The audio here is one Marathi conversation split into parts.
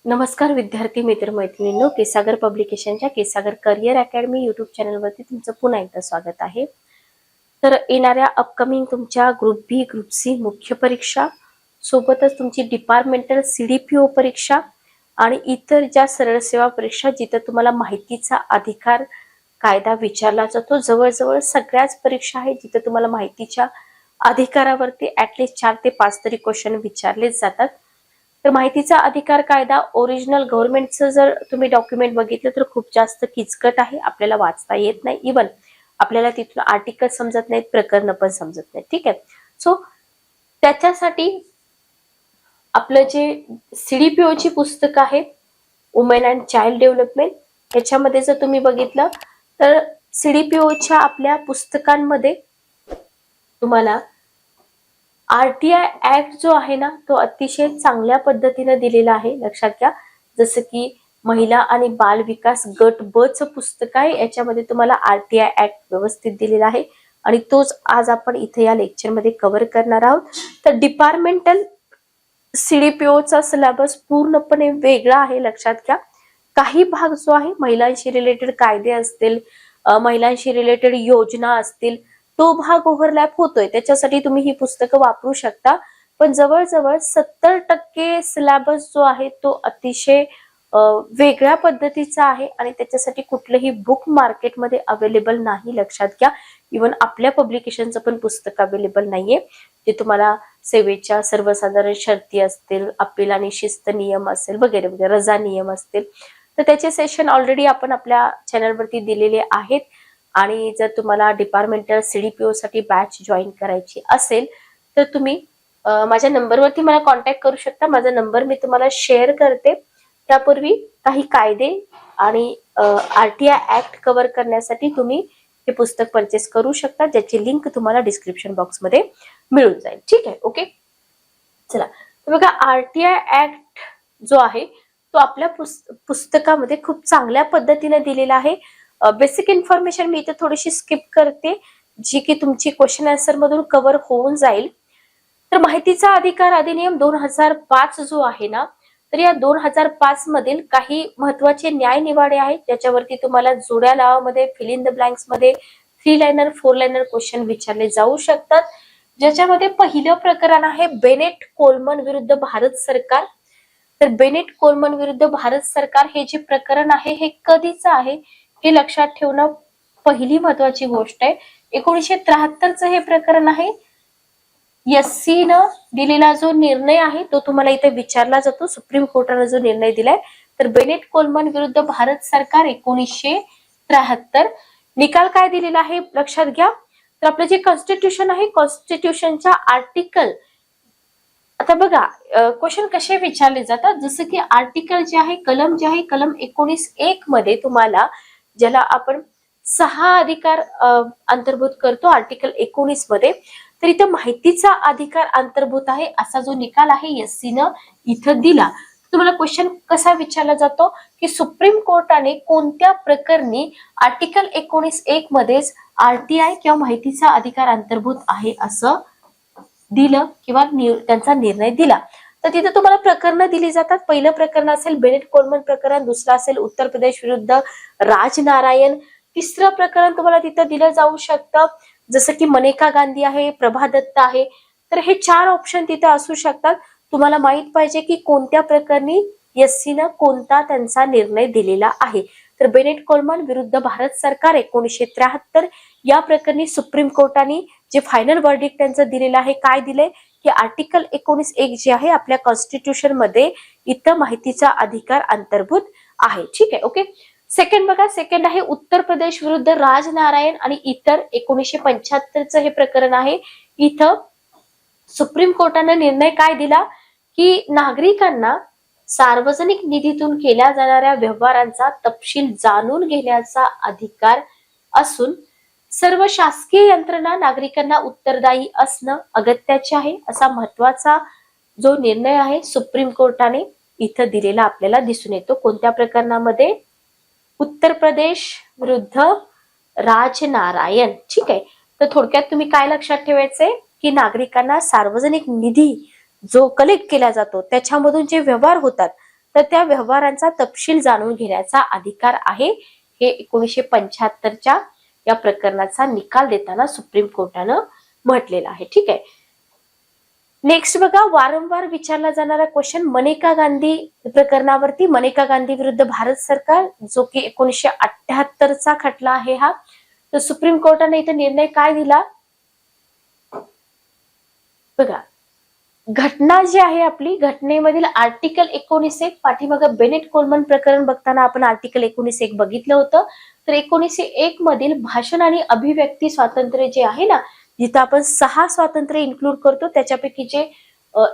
नमस्कार विद्यार्थी मित्र मैत्रिणींनो, केसागर पब्लिकेशनच्या केसागर करिअर अकॅडमी यूट्यूब चॅनलवरती तुमचं पुन्हा एकदा स्वागत आहे। तर येणाऱ्या अपकमिंग तुमच्या ग्रुप बी ग्रुप सी मुख्य परीक्षा सोबतच तुमची डिपार्टमेंटल सीडीपीओ परीक्षा आणि इतर ज्या सरळ सेवा परीक्षा जिथे तुम्हाला माहितीचा अधिकार कायदा विचारला जातो, जवळजवळ सगळ्याच परीक्षा आहेत जिथे तुम्हाला माहितीच्या अधिकारावरती ऍटलीस्ट 4 ते 5 तरी क्वेश्चन विचारले जातात। तर माहितीचा अधिकार कायदा ओरिजिनल गव्हर्नमेंटचं जर तुम्ही डॉक्युमेंट बघितलं तर खूप जास्त किचकट आहे, आपल्याला वाचता येत नाही, इवन आपल्याला तिथलं आर्टिकल समजत नाहीत, प्रकरण पण समजत नाही। ठीक आहे, सो त्याच्यासाठी आपलं जे सीडीपीओ ची पुस्तक आहे वुमेन अँड चाइल्ड डेव्हलपमेंट, याच्यामध्ये जर तुम्ही बघितलं तर सीडीपीओच्या आपल्या पुस्तकांमध्ये तुम्हाला आरटीआय ऍक्ट जो आहे ना तो अतिशय चांगल्या पद्धतीने दिलेला आहे, लक्षात घ्या। जसं की महिला आणि बाल विकास गट ब चं पुस्तक आहे, याच्यामध्ये तुम्हाला आरटीआय ऍक्ट व्यवस्थित दिलेला आहे आणि तोच आज आपण इथे या लेक्चर मध्ये कव्हर करणार आहोत। तर डिपार्टमेंटल सीडीपीओ चा सिलेबस पूर्णपणे वेगळा आहे, लक्षात घ्या। काही भाग जो आहे महिलांशी रिलेटेड कायदे असतील, महिलांशी रिलेटेड योजना असतील, तो भाग ओव्हरलॅप होतोय, त्याच्यासाठी तुम्ही ही पुस्तकं वापरू शकता। पण जवळजवळ 70% सिलेबस जो आहे तो अतिशय वेगळ्या पद्धतीचा आहे आणि त्याच्यासाठी कुठलंही बुक मार्केटमध्ये अवेलेबल नाही, लक्षात घ्या। इवन आपल्या पब्लिकेशनचं पण पुस्तक अवेलेबल नाहीये, जे तुम्हाला सेवेच्या सर्वसाधारण शर्ती असतील, अपील आणि शिस्त नियम असेल वगैरे वगैरे, रजा नियम असतील, तर त्याचे सेशन ऑलरेडी आपण आपल्या चॅनलवरती दिलेले आहेत। आणि जर तुम्हाला डिपार्टमेंटल सीडीपीओ साठी बॅच जॉईन करायची असेल तर तुम्ही माझ्या नंबरवरती मला कॉन्टॅक्ट करू शकता। माझा नंबर मी तुम्हाला शेअर करते। त्यापूर्वी काही कायदे आणि आरटीआय ऍक्ट कव्हर करण्यासाठी तुम्ही हे पुस्तक परचेस करू शकता, ज्याची लिंक तुम्हाला डिस्क्रिप्शन बॉक्स मध्ये मिळून जाईल। ठीक आहे, ओके। चला, तर बघा, आरटीआय ऍक्ट जो आहे तो आपल्या पुस्तकामध्ये खूप चांगल्या पद्धतीने दिलेला आहे। बेसिक इन्फॉर्मेशन मी इथे थोडीशी स्किप करते, जी की तुमची क्वेश्चन आन्सर मधून कव्हर होऊन जाईल। तर माहितीचा अधिकार अधिनियम 2005 जो आहे ना, तर या 2005 मधील काही महत्वाचे न्याय निवाडे आहेत, ज्याच्यावरती तुम्हाला जोड्या लावामध्ये, फिल इन द ब्लँक्स मध्ये 3 लाइनर 4 लाइनर क्वेश्चन विचारले जाऊ शकतात। ज्याच्यामध्ये पहिलं प्रकरण आहे बेनेट कोलमन विरुद्ध भारत सरकार। तर बेनेट कोलमन विरुद्ध भारत सरकार हे जे प्रकरण आहे हे कधीचं आहे हे लक्षात ठेवणं पहिली महत्वाची गोष्ट आहे। 1973 हे प्रकरण आहे। एससी न दिलेला जो निर्णय आहे तो तुम्हाला इथे विचारला जातो, सुप्रीम कोर्टाने जो निर्णय दिलाय। तर बेनेट कोलमन विरुद्ध भारत सरकार 1973 निकाल काय दिलेला आहे लक्षात घ्या। तर आपलं जे कॉन्स्टिट्यूशन आहे, कॉन्स्टिट्यूशनच्या आर्टिकल, आता बघा क्वेश्चन कसे विचारले जातात, जसं की आर्टिकल जे आहे, कलम जे आहे, कलम 19(1) मध्ये तुम्हाला, ज्याला आपण 6 अधिकार अंतर्भूत करतो आर्टिकल 19 मध्ये, तर इथं माहितीचा अधिकार अंतर्भूत आहे असा जो निकाल आहे एससी न इथं दिला। तुम्हाला क्वेश्चन कसा विचारला जातो की सुप्रीम कोर्टाने कोणत्या प्रकरणी आर्टिकल 19(1) मध्येच आरटीआय किंवा माहितीचा अधिकार अंतर्भूत आहे असं दिलं किंवा त्यांचा निर्णय दिला। तर तिथे तुम्हाला प्रकरणं दिली जातात। पहिलं प्रकरण असेल बेनेट कोलमन प्रकरण, दुसरं असेल उत्तर प्रदेश विरुद्ध राजनारायण, तिसरं प्रकरण तुम्हाला तिथं दिलं जाऊ शकतं जसं की मनेका गांधी आहे, प्रभा दत्त आहे। तर हे 4 ऑप्शन तिथे असू शकतात। तुम्हाला माहित पाहिजे की कोणत्या प्रकरणी एससी न कोणता त्यांचा निर्णय दिलेला आहे। तर बेनेट कोलमन विरुद्ध भारत सरकार 1973 या प्रकरणी सुप्रीम कोर्टाने जे फायनल वर्डिक्ट त्यांचं दिलेलं आहे, काय दिलंय की आर्टिकल 19(1) जे आहे आपल्या कॉन्स्टिट्यूशन मध्ये इथं माहितीचा अधिकार अंतर्भूत आहे। ठीक आहे, ओके। सेकंड बघा, सेकंड आहे उत्तर प्रदेश विरुद्ध राजनारायण आणि इतर 1975 हे प्रकरण आहे। इथं सुप्रीम कोर्टाने निर्णय काय दिला की नागरिकांना सार्वजनिक निधीतून केल्या जाणाऱ्या व्यवहारांचा तपशील जाणून घेण्याचा अधिकार असून सर्व शासकीय यंत्रणा नागरिकांना उत्तरदायी असणं अगत्याचे आहे, असा महत्वाचा जो निर्णय आहे सुप्रीम कोर्टाने इथं दिलेला आपल्याला दिसून येतो। कोणत्या प्रकरणामध्ये? उत्तर प्रदेश विरुद्ध राजनारायण। ठीक आहे, तर थोडक्यात तुम्ही काय लक्षात ठेवायचंय की नागरिकांना सार्वजनिक निधी जो कलेक्ट केला जातो त्याच्यामधून जे व्यवहार होतात तर त्या व्यवहारांचा तपशील जाणून घेण्याचा अधिकार आहे, हे 1975च्या या प्रकरणाचा निकाल देताना सुप्रीम कोर्टानं म्हटलेलं आहे. ठीक आहे. नेक्स्ट बघा, वारंवार विचारला जाणारा क्वेश्चन मनेका गांधी प्रकरणावरती. मनेका गांधी विरुद्ध भारत सरकार, जो की 1978चा खटला आहे हा. तर सुप्रीम कोर्टाने इथे निर्णय काय दिला बघा. घटना जी आहे आपली, घटनेमधील आर्टिकल 19(1) पाठीमागे बेनेट कोलमन प्रकरण बघताना आपण आर्टिकल 19(1) बघितलं होतं. तर 19(1) मधील भाषण आणि अभिव्यक्ती स्वातंत्र्य जे आहे ना, जिथं आपण 6 स्वातंत्र्य इन्क्लूड करतो, त्याच्यापैकी जे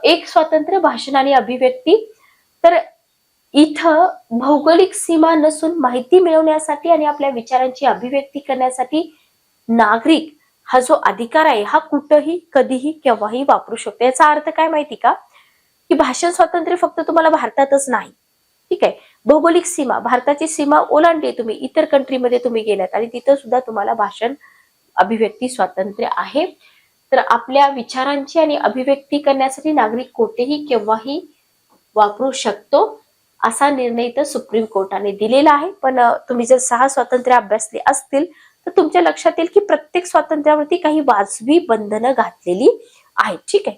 एक स्वातंत्र्य भाषण आणि अभिव्यक्ती. तर इथं भौगोलिक सीमा नसून माहिती मिळवण्यासाठी आणि आपल्या विचारांची अभिव्यक्ती करण्यासाठी नागरिक हा जो अधिकार आहे हा कुठेही कधीही केव्हाही वापरू शकतो. याचा अर्थ काय माहिती का, की भाषण स्वातंत्र्य फक्त तुम्हाला भारतातच नाही. ठीक आहे. भौगोलिक सीमा, भारताची सीमा ओलांडली तुम्ही, इतर कंट्रीमध्ये तुम्ही गेलात आणि तिथं सुद्धा तुम्हाला भाषण अभिव्यक्ती स्वातंत्र्य आहे. तर आपल्या विचारांची आणि अभिव्यक्ती करण्यासाठी नागरिक कोठेही केव्हाही वापरू शकतो, असा निर्णय तर सुप्रीम कोर्टाने दिलेला आहे. पण तुम्ही जर 6 स्वातंत्र्य अभ्यासले असतील तर तुमच्या लक्षात येईल की प्रत्येक स्वातंत्र्यावरती काही वाजवी बंधनं घातलेली आहेत. ठीक आहे.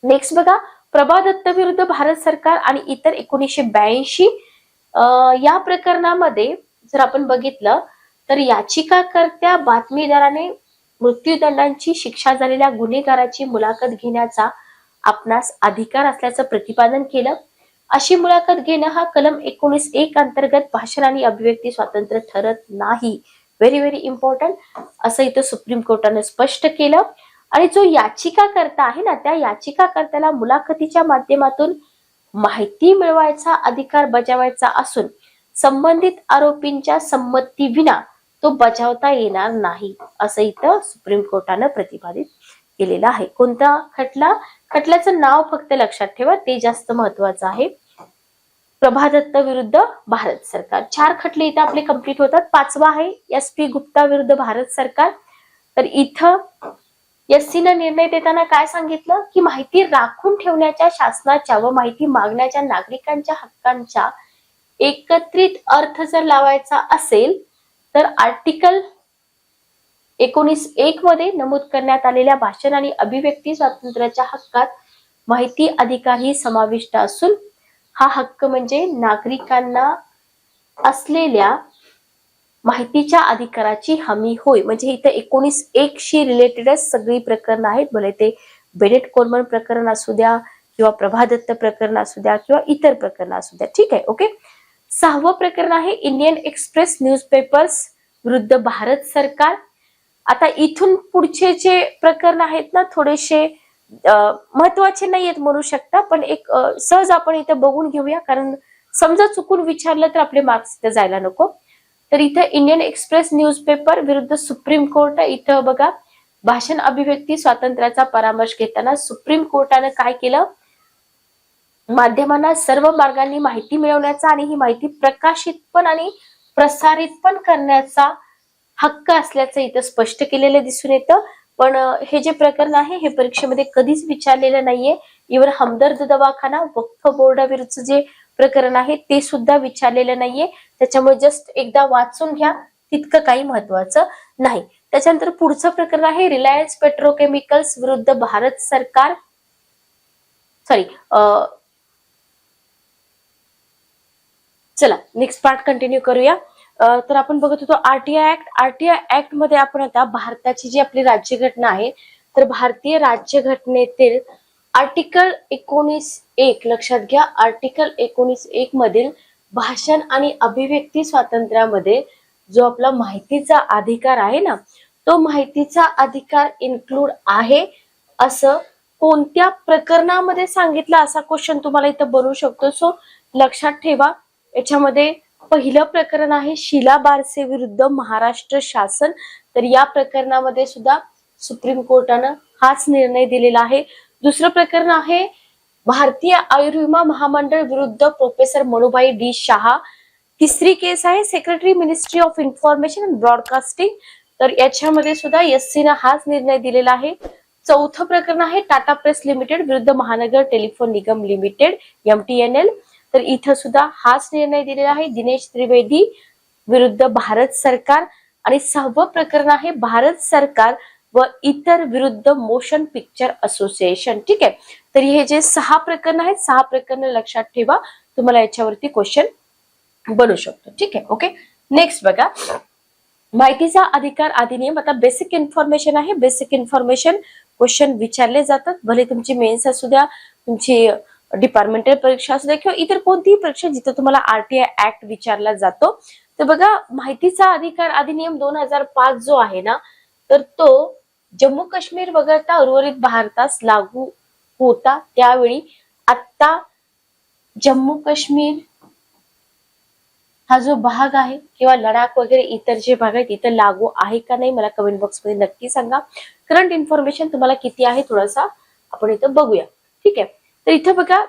नेक्स्ट बघा, प्रभा दत्त विरुद्ध भारत सरकार आणि इतर 1982 या प्रकरणामध्ये जर आपण बघितलं तर याचिकाकर्त्या बातमीदाराने मृत्यूदंडाची शिक्षा झालेल्या गुन्हेगाराची मुलाखत घेण्याचा आपणास अधिकार असल्याचं प्रतिपादन केलं. अशी मुलाखत घेणं हा कलम 19(1) अंतर्गत भाषण आणि अभिव्यक्ती स्वातंत्र्य ठरत नाही. व्हेरी व्हेरी इम्पॉर्टंट, असं इथं सुप्रीम कोर्टाने स्पष्ट केलं. आणि जो याचिकाकर्ता आहे ना, त्या याचिकाकर्त्याला मुलाखतीच्या माध्यमातून माहिती मिळवायचा अधिकार बजावायचा असून संबंधित आरोपींच्या संमती विना तो बजावता येणार नाही, असं इथं सुप्रीम कोर्टानं प्रतिपादित केलेलं आहे. कोणता खटला? खटल्याचं नाव फक्त लक्षात ठेवा, ते जास्त महत्वाचं आहे. प्रभा दत्त विरुद्ध भारत सरकार. 4 खटले इथं आपले कंप्लीट होतात. 5वा आहे SP गुप्ता विरुद्ध भारत सरकार. तर इथं SCनं निर्णय देताना काय सांगितलं, की माहिती राखून ठेवण्याच्या शासनाच्या व माहिती मागण्याच्या नागरिकांच्या हक्कांच्या एकत्रित अर्थ जर लावायचा असेल तर आर्टिकल 19(1) मध्ये नमूद करण्यात आलेल्या भाषण आणि अभिव्यक्ती स्वातंत्र्याच्या हक्कात माहिती अधिकार ही समाविष्ट असून हा हक्क म्हणजे नागरिकांना असलेल्या माहितीच्या अधिकाराची हमी होय. म्हणजे इथं 19(1) शी रिलेटेडच सगळी प्रकरणं आहेत, भले ते बेनेट कोलमन प्रकरण असू द्या किंवा प्रभा दत्त प्रकरण असू द्या किंवा इतर प्रकरण असू द्या. ठीक आहे. ओके. 6वं प्रकरण आहे इंडियन एक्सप्रेस न्यूजपेपर्स विरुद्ध भारत सरकार. आता इथून पुढचे जे प्रकरण आहेत ना, थोडेसे महत्वाचे नाही आहेत म्हणू शकता, पण एक सहज आपण इथं बघून घेऊया, कारण समजा चुकून विचारलं तर आपले मार्क्स इथं जायला नको. तर इथं इंडियन एक्सप्रेस न्यूजपेपर विरुद्ध सुप्रीम कोर्ट. इथं बघा, भाषण अभिव्यक्ती स्वातंत्र्याचा परामर्श घेताना सुप्रीम कोर्टानं काय केलं, माध्यमांना सर्व मार्गांनी माहिती मिळवण्याचा आणि ही माहिती प्रकाशित पण आणि प्रसारित पण करण्याचा हक्क असल्याचं इथं स्पष्ट केलेलं दिसून येतं. पण हे जे प्रकरण आहे हे परीक्षेमध्ये कधीच विचारलेलं नाहीये. इव्हन हमदर्द दवाखाना वक्फ बोर्डाविरुद्ध जे प्रकरण आहे ते सुद्धा विचारलेलं नाहीये. त्याच्यामुळे जस्ट एकदा वाचून घ्या, तितकं काही महत्वाचं नाही. त्याच्यानंतर पुढचं प्रकरण आहे रिलायन्स पेट्रोकेमिकल्स विरुद्ध भारत सरकार. चला नेक्स्ट पार्ट कंटिन्यू करूया. तर आपण बघत होतो आरटीआय ऍक्ट. आरटीआय ऍक्ट मध्ये आपण आता भारताची जी आपली राज्यघटना आहे, तर भारतीय राज्यघटनेतील आर्टिकल 19(1) लक्षात घ्या, आर्टिकल 19(1) मधील भाषण आणि अभिव्यक्ती स्वातंत्र्यामध्ये जो आपला माहितीचा अधिकार आहे ना, तो माहितीचा अधिकार इन्क्लूड आहे असं कोणत्या प्रकरणामध्ये सांगितलं, असा क्वेश्चन तुम्हाला इथं बनवू शकतो. सो लक्षात ठेवा, याच्यामध्ये पहिलं प्रकरण आहे शीला बारसे विरुद्ध महाराष्ट्र शासन. तर या प्रकरणामध्ये सुद्धा सुप्रीम कोर्टानं हाच निर्णय दिलेला आहे. दुसरं प्रकरण आहे भारतीय आयुर्विमा महामंडळ विरुद्ध प्रोफेसर मनुभाई डी शहा. तिसरी केस आहे secretary ministry of information and broadcasting. तर याच्यामध्ये सुद्धा SCनं हाच निर्णय दिलेला आहे. चौथं प्रकरण आहे टाटा प्रेस लिमिटेड विरुद्ध महानगर टेलिफोन निगम लिमिटेड MTNL. तर इथं सुद्धा हाच निर्णय दिलेला आहे, दिनेश त्रिवेदी विरुद्ध भारत सरकार. आणि 6वं प्रकरण आहे भारत सरकार व इतर विरुद्ध मोशन पिक्चर असोसिएशन. ठीक आहे, तर हे जे 6 प्रकरण आहेत, 6 प्रकरण लक्षात ठेवा, तुम्हाला याच्यावरती क्वेश्चन बनू शकतो. ठीक आहे, ओके. नेक्स्ट बघा, माहितीचा अधिकार अधिनियम. आता बेसिक इन्फॉर्मेशन आहे, बेसिक इन्फॉर्मेशन क्वेश्चन विचारले जातात, भले तुमची मेन्स असू द्या, तुमची डिपार्टमेंटल परीक्षा असू द्या किंवा इतर कोणतीही परीक्षा जिथे तुम्हाला आरटीआय ऍक्ट विचारला जातो. तर बघा, माहितीचा अधिकार अधिनियम 2005 जो आहे ना, तर तो जम्मू काश्मीर वगळता उर्वरित भारतास लागू होता. त्यावेळी आता जम्मू काश्मीर हा जो भाग आहे किंवा लडाख वगैरे इतर जे भाग आहेत इथं लागू आहे का नाही, मला कमेंट बॉक्स मध्ये नक्की सांगा. करंट इन्फॉर्मेशन तुम्हाला किती आहे थोडासा आपण इथं बघूया. ठीक आहे, तर इथं बघा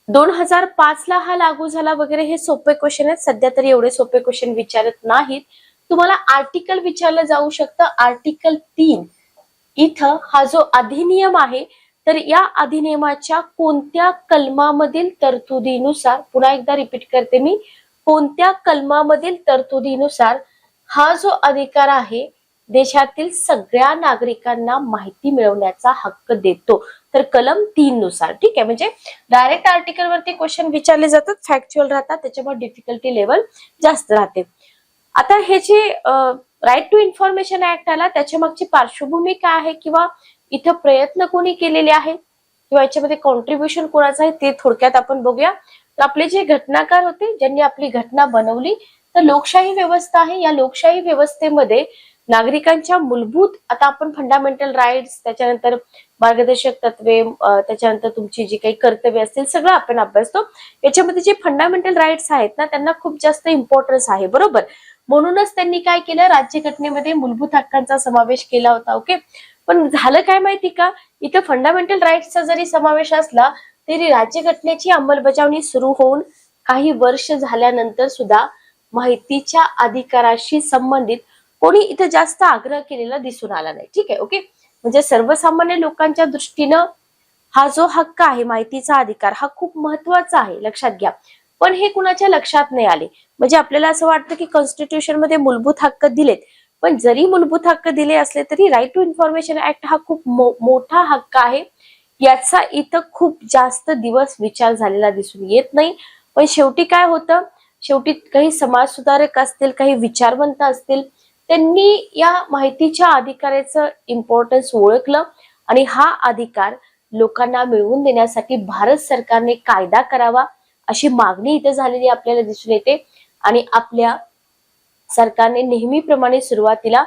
2005 ला हा लागू झाला वगैरे, हे सोपे क्वेश्चन आहेत. सध्या तरी एवढे सोपे क्वेश्चन विचारत नाहीत. तुम्हाला आर्टिकल विचारलं जाऊ शकतं. आर्टिकल 3 इथं हा जो अधिनियम आहे, तर या अधिनियमाच्या कोणत्या कलमामधील तरतुदीनुसार, पुन्हा एकदा रिपीट करते मी, कोणत्या कलमामधील तरतुदीनुसार हा जो अधिकार आहे देशातील सगळ्या नागरिकांना माहिती मिळवण्याचा हक्क देतो, तर कलम 3 नुसार. ठीक आहे, म्हणजे डायरेक्ट आर्टिकल वरती क्वेश्चन विचारले जातात, फॅक्च्युअल राहतात, त्याच्यामुळे डिफिकल्टी लेवल जास्त राहते. आता हे जे राईट टू इन्फॉर्मेशन ऍक्ट आला, त्याच्या मागची पार्श्वभूमी काय आहे किंवा इथं प्रयत्न कोणी केलेले आहे किंवा याच्यामध्ये कॉन्ट्रीब्युशन कोणाचं आहे ते थोडक्यात आपण बघूया. तर आपले जे घटनाकार होते, ज्यांनी आपली घटना बनवली, तर लोकशाही व्यवस्था आहे. या लोकशाही व्यवस्थेमध्ये नागरिकांच्या मूलभूत, आता आपण फंडामेंटल राईट्स, त्याच्यानंतर मार्गदर्शक तत्वे, त्याच्यानंतर तुमची जी काही कर्तव्य असतील सगळं आपण अभ्यासतो. याच्यामध्ये जे फंडामेंटल राईट्स आहेत ना, त्यांना खूप जास्त इम्पॉर्टन्स आहे, बरोबर. म्हणूनच त्यांनी काय केलं, राज्यघटनेमध्ये मूलभूत हक्कांचा समावेश केला होता. ओके, पण झालं काय माहिती का, इथं फंडामेंटल राईट्सचा जरी समावेश असला तरी राज्यघटनेची अंमलबजावणी सुरू होऊन काही वर्ष झाल्यानंतर सुद्धा माहितीच्या अधिकाराशी संबंधित कोणी इथं जास्त आग्रह केलेला दिसून आला नाही. ठीक आहे, ओके. म्हणजे सर्वसामान्य लोकांच्या दृष्टीनं हा जो हक्क आहे, माहितीचा अधिकार, हा खूप महत्वाचा आहे, लक्षात घ्या. पण हे कुणाच्या लक्षात नाही आले. म्हणजे आपल्याला असं वाटतं की कॉन्स्टिट्यूशन मध्ये मूलभूत हक्क दिलेत, पण जरी मूलभूत हक्क दिले असले तरी राईट टू इन्फॉर्मेशन ऍक्ट हा खूप मोठा हक्क आहे, याचा इथं खूप जास्त दिवस विचार झालेला दिसून येत नाही. पण शेवटी काय होतं, शेवटी काही समाज सुधारक असतील, काही विचारवंत असतील, त्यांनी या माहितीच्या अधिकाराचं इम्पॉर्टन्स ओळखलं आणि हा अधिकार लोकांना मिळवून देण्यासाठी भारत सरकारने कायदा करावा अशी मागणी इथे झालेली आपल्याला दिसून येते. आणि आपल्या सरकारने नेहमीप्रमाणे सुरुवातीला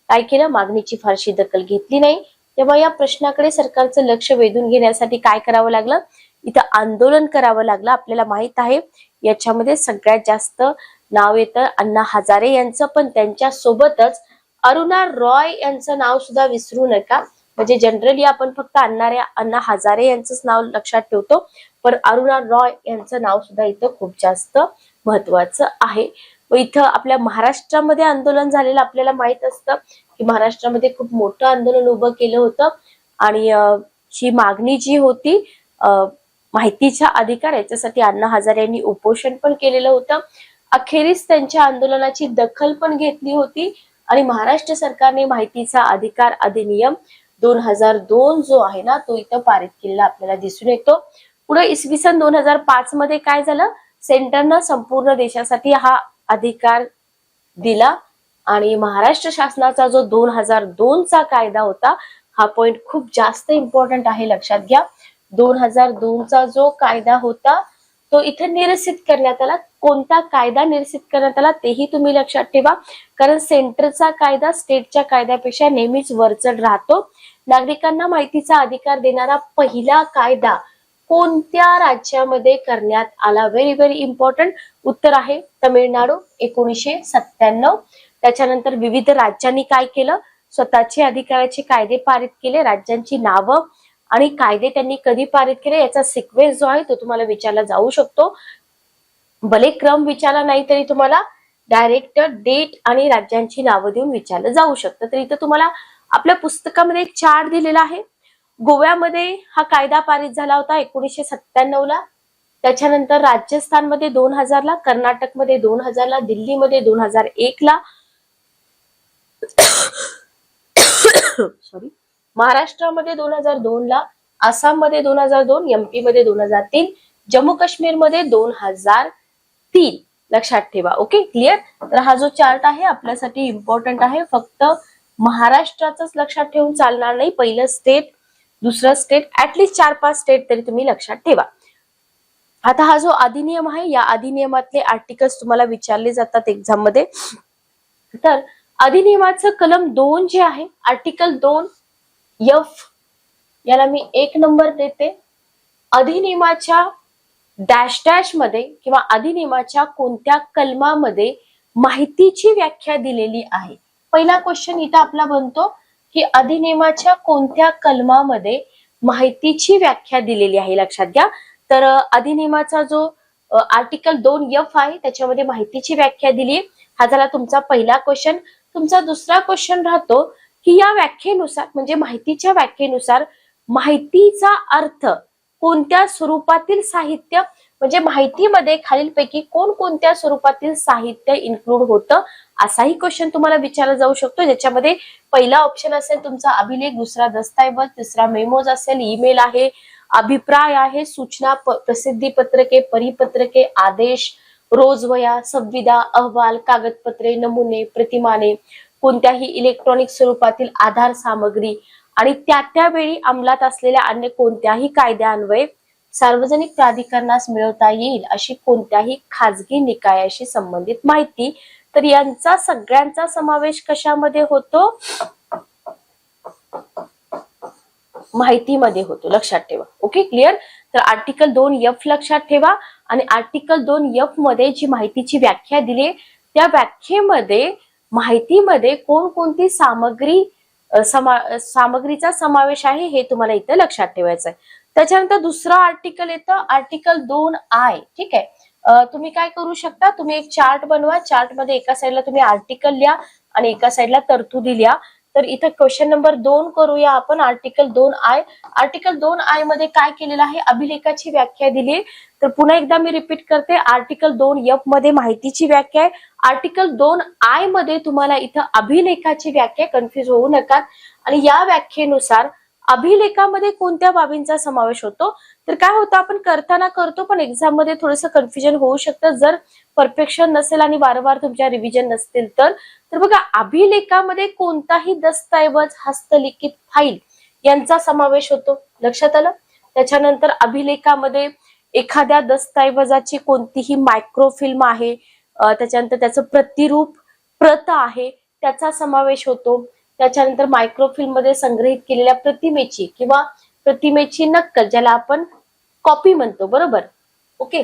काय केलं, मागणीची फारशी दखल घेतली नाही. तेव्हा या प्रश्नाकडे सरकारचं लक्ष वेधून घेण्यासाठी काय करावं लागलं, इथं आंदोलन करावं लागलं. आपल्याला माहित आहे याच्यामध्ये सगळ्यात जास्त नाव येतं अण्णा हजारे यांचं, पण त्यांच्या सोबतच अरुणा रॉय यांचं नाव सुद्धा विसरू नका. म्हणजे जनरली आपण फक्त अण्णा हजारे यांचंच नाव लक्षात ठेवतो, पण अरुणा रॉय यांचं नाव सुद्धा इथं खूप जास्त महत्वाचं आहे. व इथं आपल्या महाराष्ट्रामध्ये आंदोलन झालेलं आपल्याला माहित असतं की महाराष्ट्रामध्ये खूप मोठं आंदोलन उभं केलं होतं आणि ही मागणी जी होती माहितीचा अधिकार, याच्यासाठी अण्णा हजारे यांनी उपोषण पण केलेलं होतं. अखेरीस त्यांच्या आंदोलनाची दखल पण घेतली होती आणि महाराष्ट्र सरकारने माहितीचा अधिकार अधिनियम 2002 जो आहे ना, तो इथं पारित केलेला आपल्याला दिसून येतो. पुढे इसवी सन 2005 मध्ये काय झालं, सेंटरनं संपूर्ण देशासाठी हा अधिकार दिला आणि महाराष्ट्र शासनाचा जो 2002 चा कायदा होता, हा पॉइंट खूप जास्त इम्पॉर्टंट आहे, लक्षात घ्या. 2002 चा जो कायदा होता तो इथे निरसित करण्यात आला. कोणता कायदा निरसित करण्यात आला तेही तुम्ही लक्षात ठेवा, कारण सेंटरचा कायदा स्टेटच्या कायद्यापेक्षा नेहमीच वरचढ राहतो. नागरिकांना माहितीचा अधिकार देणारा पहिला कायदा कोणत्या राज्यामध्ये करण्यात आला, व्हेरी व्हेरी इम्पॉर्टंट. उत्तर आहे तमिळनाडू, 1997. त्याच्यानंतर विविध राज्यांनी काय केलं, स्वतःचे अधिकाराचे कायदे पारित केले. राज्यांची नावं आणि कायदे त्यांनी कधी पारित केले याचा सिक्वेन्स जो आहे तो तुम्हाला विचारला जाऊ शकतो. भले क्रम विचारला नाही तरी तुम्हाला डायरेक्ट डेट आणि राज्यांची नावं देऊन विचारलं जाऊ शकतं. तर इथं तुम्हाला आपल्या पुस्तकामध्ये एक चार्ट दिलेला आहे. गोव्यामध्ये हा कायदा पारित झाला होता 1997 ला. त्याच्यानंतर राजस्थानमध्ये 2000 ला, कर्नाटकमध्ये 2000 ला, दिल्लीमध्ये 2001 ला, सॉरी, महाराष्ट्रामध्ये 2002 ला, आसाममध्ये 2002, एमपी मध्ये 2003, जम्मू काश्मीरमध्ये 2003. लक्षात ठेवा. Okay, clear. तर हा जो चार्ट आहे आपल्यासाठी इम्पॉर्टंट आहे. फक्त महाराष्ट्राचंच लक्षात ठेवून चालणार नाही. पहिलं स्टेट, दुसरं स्टेट, ऍटलीस्ट 4-5 स्टेट तरी तुम्ही लक्षात ठेवा. आता हा जो अधिनियम आहे, या अधिनियमातले आर्टिकल्स तुम्हाला विचारले जातात एक्झाम मध्ये. तर अधिनियमाचं कलम 2 जे आहे, आर्टिकल 2F, याला मी 1 नंबर देते. अधिनियमाच्या डॅश डॅश मध्ये किंवा अधिनियमाच्या कोणत्या कलमामध्ये माहितीची व्याख्या दिलेली आहे. पहिला क्वेश्चन इथं आपला बनतो की अधिनियमाच्या कोणत्या कलमामध्ये माहितीची व्याख्या दिलेली आहे. लक्षात घ्या. तर अधिनियमाचा जो आर्टिकल 2F आहे त्याच्यामध्ये माहितीची व्याख्या दिली. हा झाला तुमचा पहिला क्वेश्चन. तुमचा दुसरा क्वेश्चन राहतो की या व्याख्येनुसार, म्हणजे माहितीच्या व्याख्येनुसार, माहितीचा अर्थ कोणत्या स्वरूपातील साहित्य, म्हणजे माहितीमध्ये खालीलपैकी कोणकोणत्या स्वरूपातील साहित्य इन्क्लूड होतं, असाही क्वेश्चन तुम्हाला विचारला जाऊ शकतो. ज्याच्यामध्ये पहिला ऑप्शन असेल तुमचा अभिलेख, दुसरा दस्तऐवज, तिसरा मेमोज असेल, ईमेल आहे, अभिप्राय आहे, सूचना, प्रसिद्धी पत्रके, परिपत्रके, आदेश, रोजवया, संविदा, अहवाल, कागदपत्रे, नमुने, प्रतिमाने, कोणत्याही इलेक्ट्रॉनिक स्वरूपातील आधार सामग्री आणि त्यावेळी अंमलात असलेल्या अन्य कोणत्याही कायद्यान्वये सार्वजनिक प्राधिकरणास मिळवता येईल अशी कोणत्याही खाजगी निकायाशी संबंधित माहिती. तर यांचा सगळ्यांचा समावेश कशामध्ये होतो? माहितीमध्ये होतो. लक्षात ठेवा. Okay, clear. तर आर्टिकल 2F लक्षात ठेवा. आणि आर्टिकल 2F मध्ये जी माहितीची व्याख्या दिली, त्या व्याख्येमध्ये माहितीमध्ये कोणकोणती सामग्रीचा समावेश आहे हे तुम्हाला इथं लक्षात ठेवायचं आहे. त्याच्यानंतर दुसरा आर्टिकल येतं, आर्टिकल 2I. ठीक आहे. तुम्ही काय करू शकता, तुम्ही एक चार्ट बनवा. चार्ट मध्ये एका साईडला तुम्ही आर्टिकल लिहा आणि एका साईडला तरतुदी लिहा. तर इथं क्वेश्चन नंबर 2 करूया आपण. Article 2I. आर्टिकल 2I मध्ये काय केलेलं आहे? अभिलेखाची व्याख्या दिली. तर पुन्हा एकदा मी रिपीट करते, आर्टिकल 2F मध्ये माहितीची व्याख्या आहे. आर्टिकल 2I मध्ये तुम्हाला इथं अभिलेखाची व्याख्या, कन्फ्युज होऊ नका. आणि या व्याख्येनुसार अभिलेखामध्ये कोणत्या बाबींचा समावेश होतो? तर काय होतं, आपण करताना करतो पण एक्झाम मध्ये थोडंसं कन्फ्युजन होऊ शकतं जर परफेक्शन नसेल आणि वारंवार तुमच्या रिव्हिजन नसतील तर. तर बघा, अभिलेखामध्ये कोणताही दस्तऐवज, हस्तलिखित फाईल यांचा समावेश होतो. लक्षात आलं. त्याच्यानंतर अभिलेखामध्ये एखाद्या दस्तऐवजाची कोणतीही मायक्रोफिल्म आहे, त्याच्यानंतर त्याचं प्रतिरूप, प्रत आहे, त्याचा समावेश होतो. त्याच्यानंतर मायक्रोफिल्म मध्ये संग्रहित केलेल्या प्रतिमेची किंवा प्रतिमेची नक्कल, ज्याला आपण कॉपी म्हणतो, बरोबर. ओके.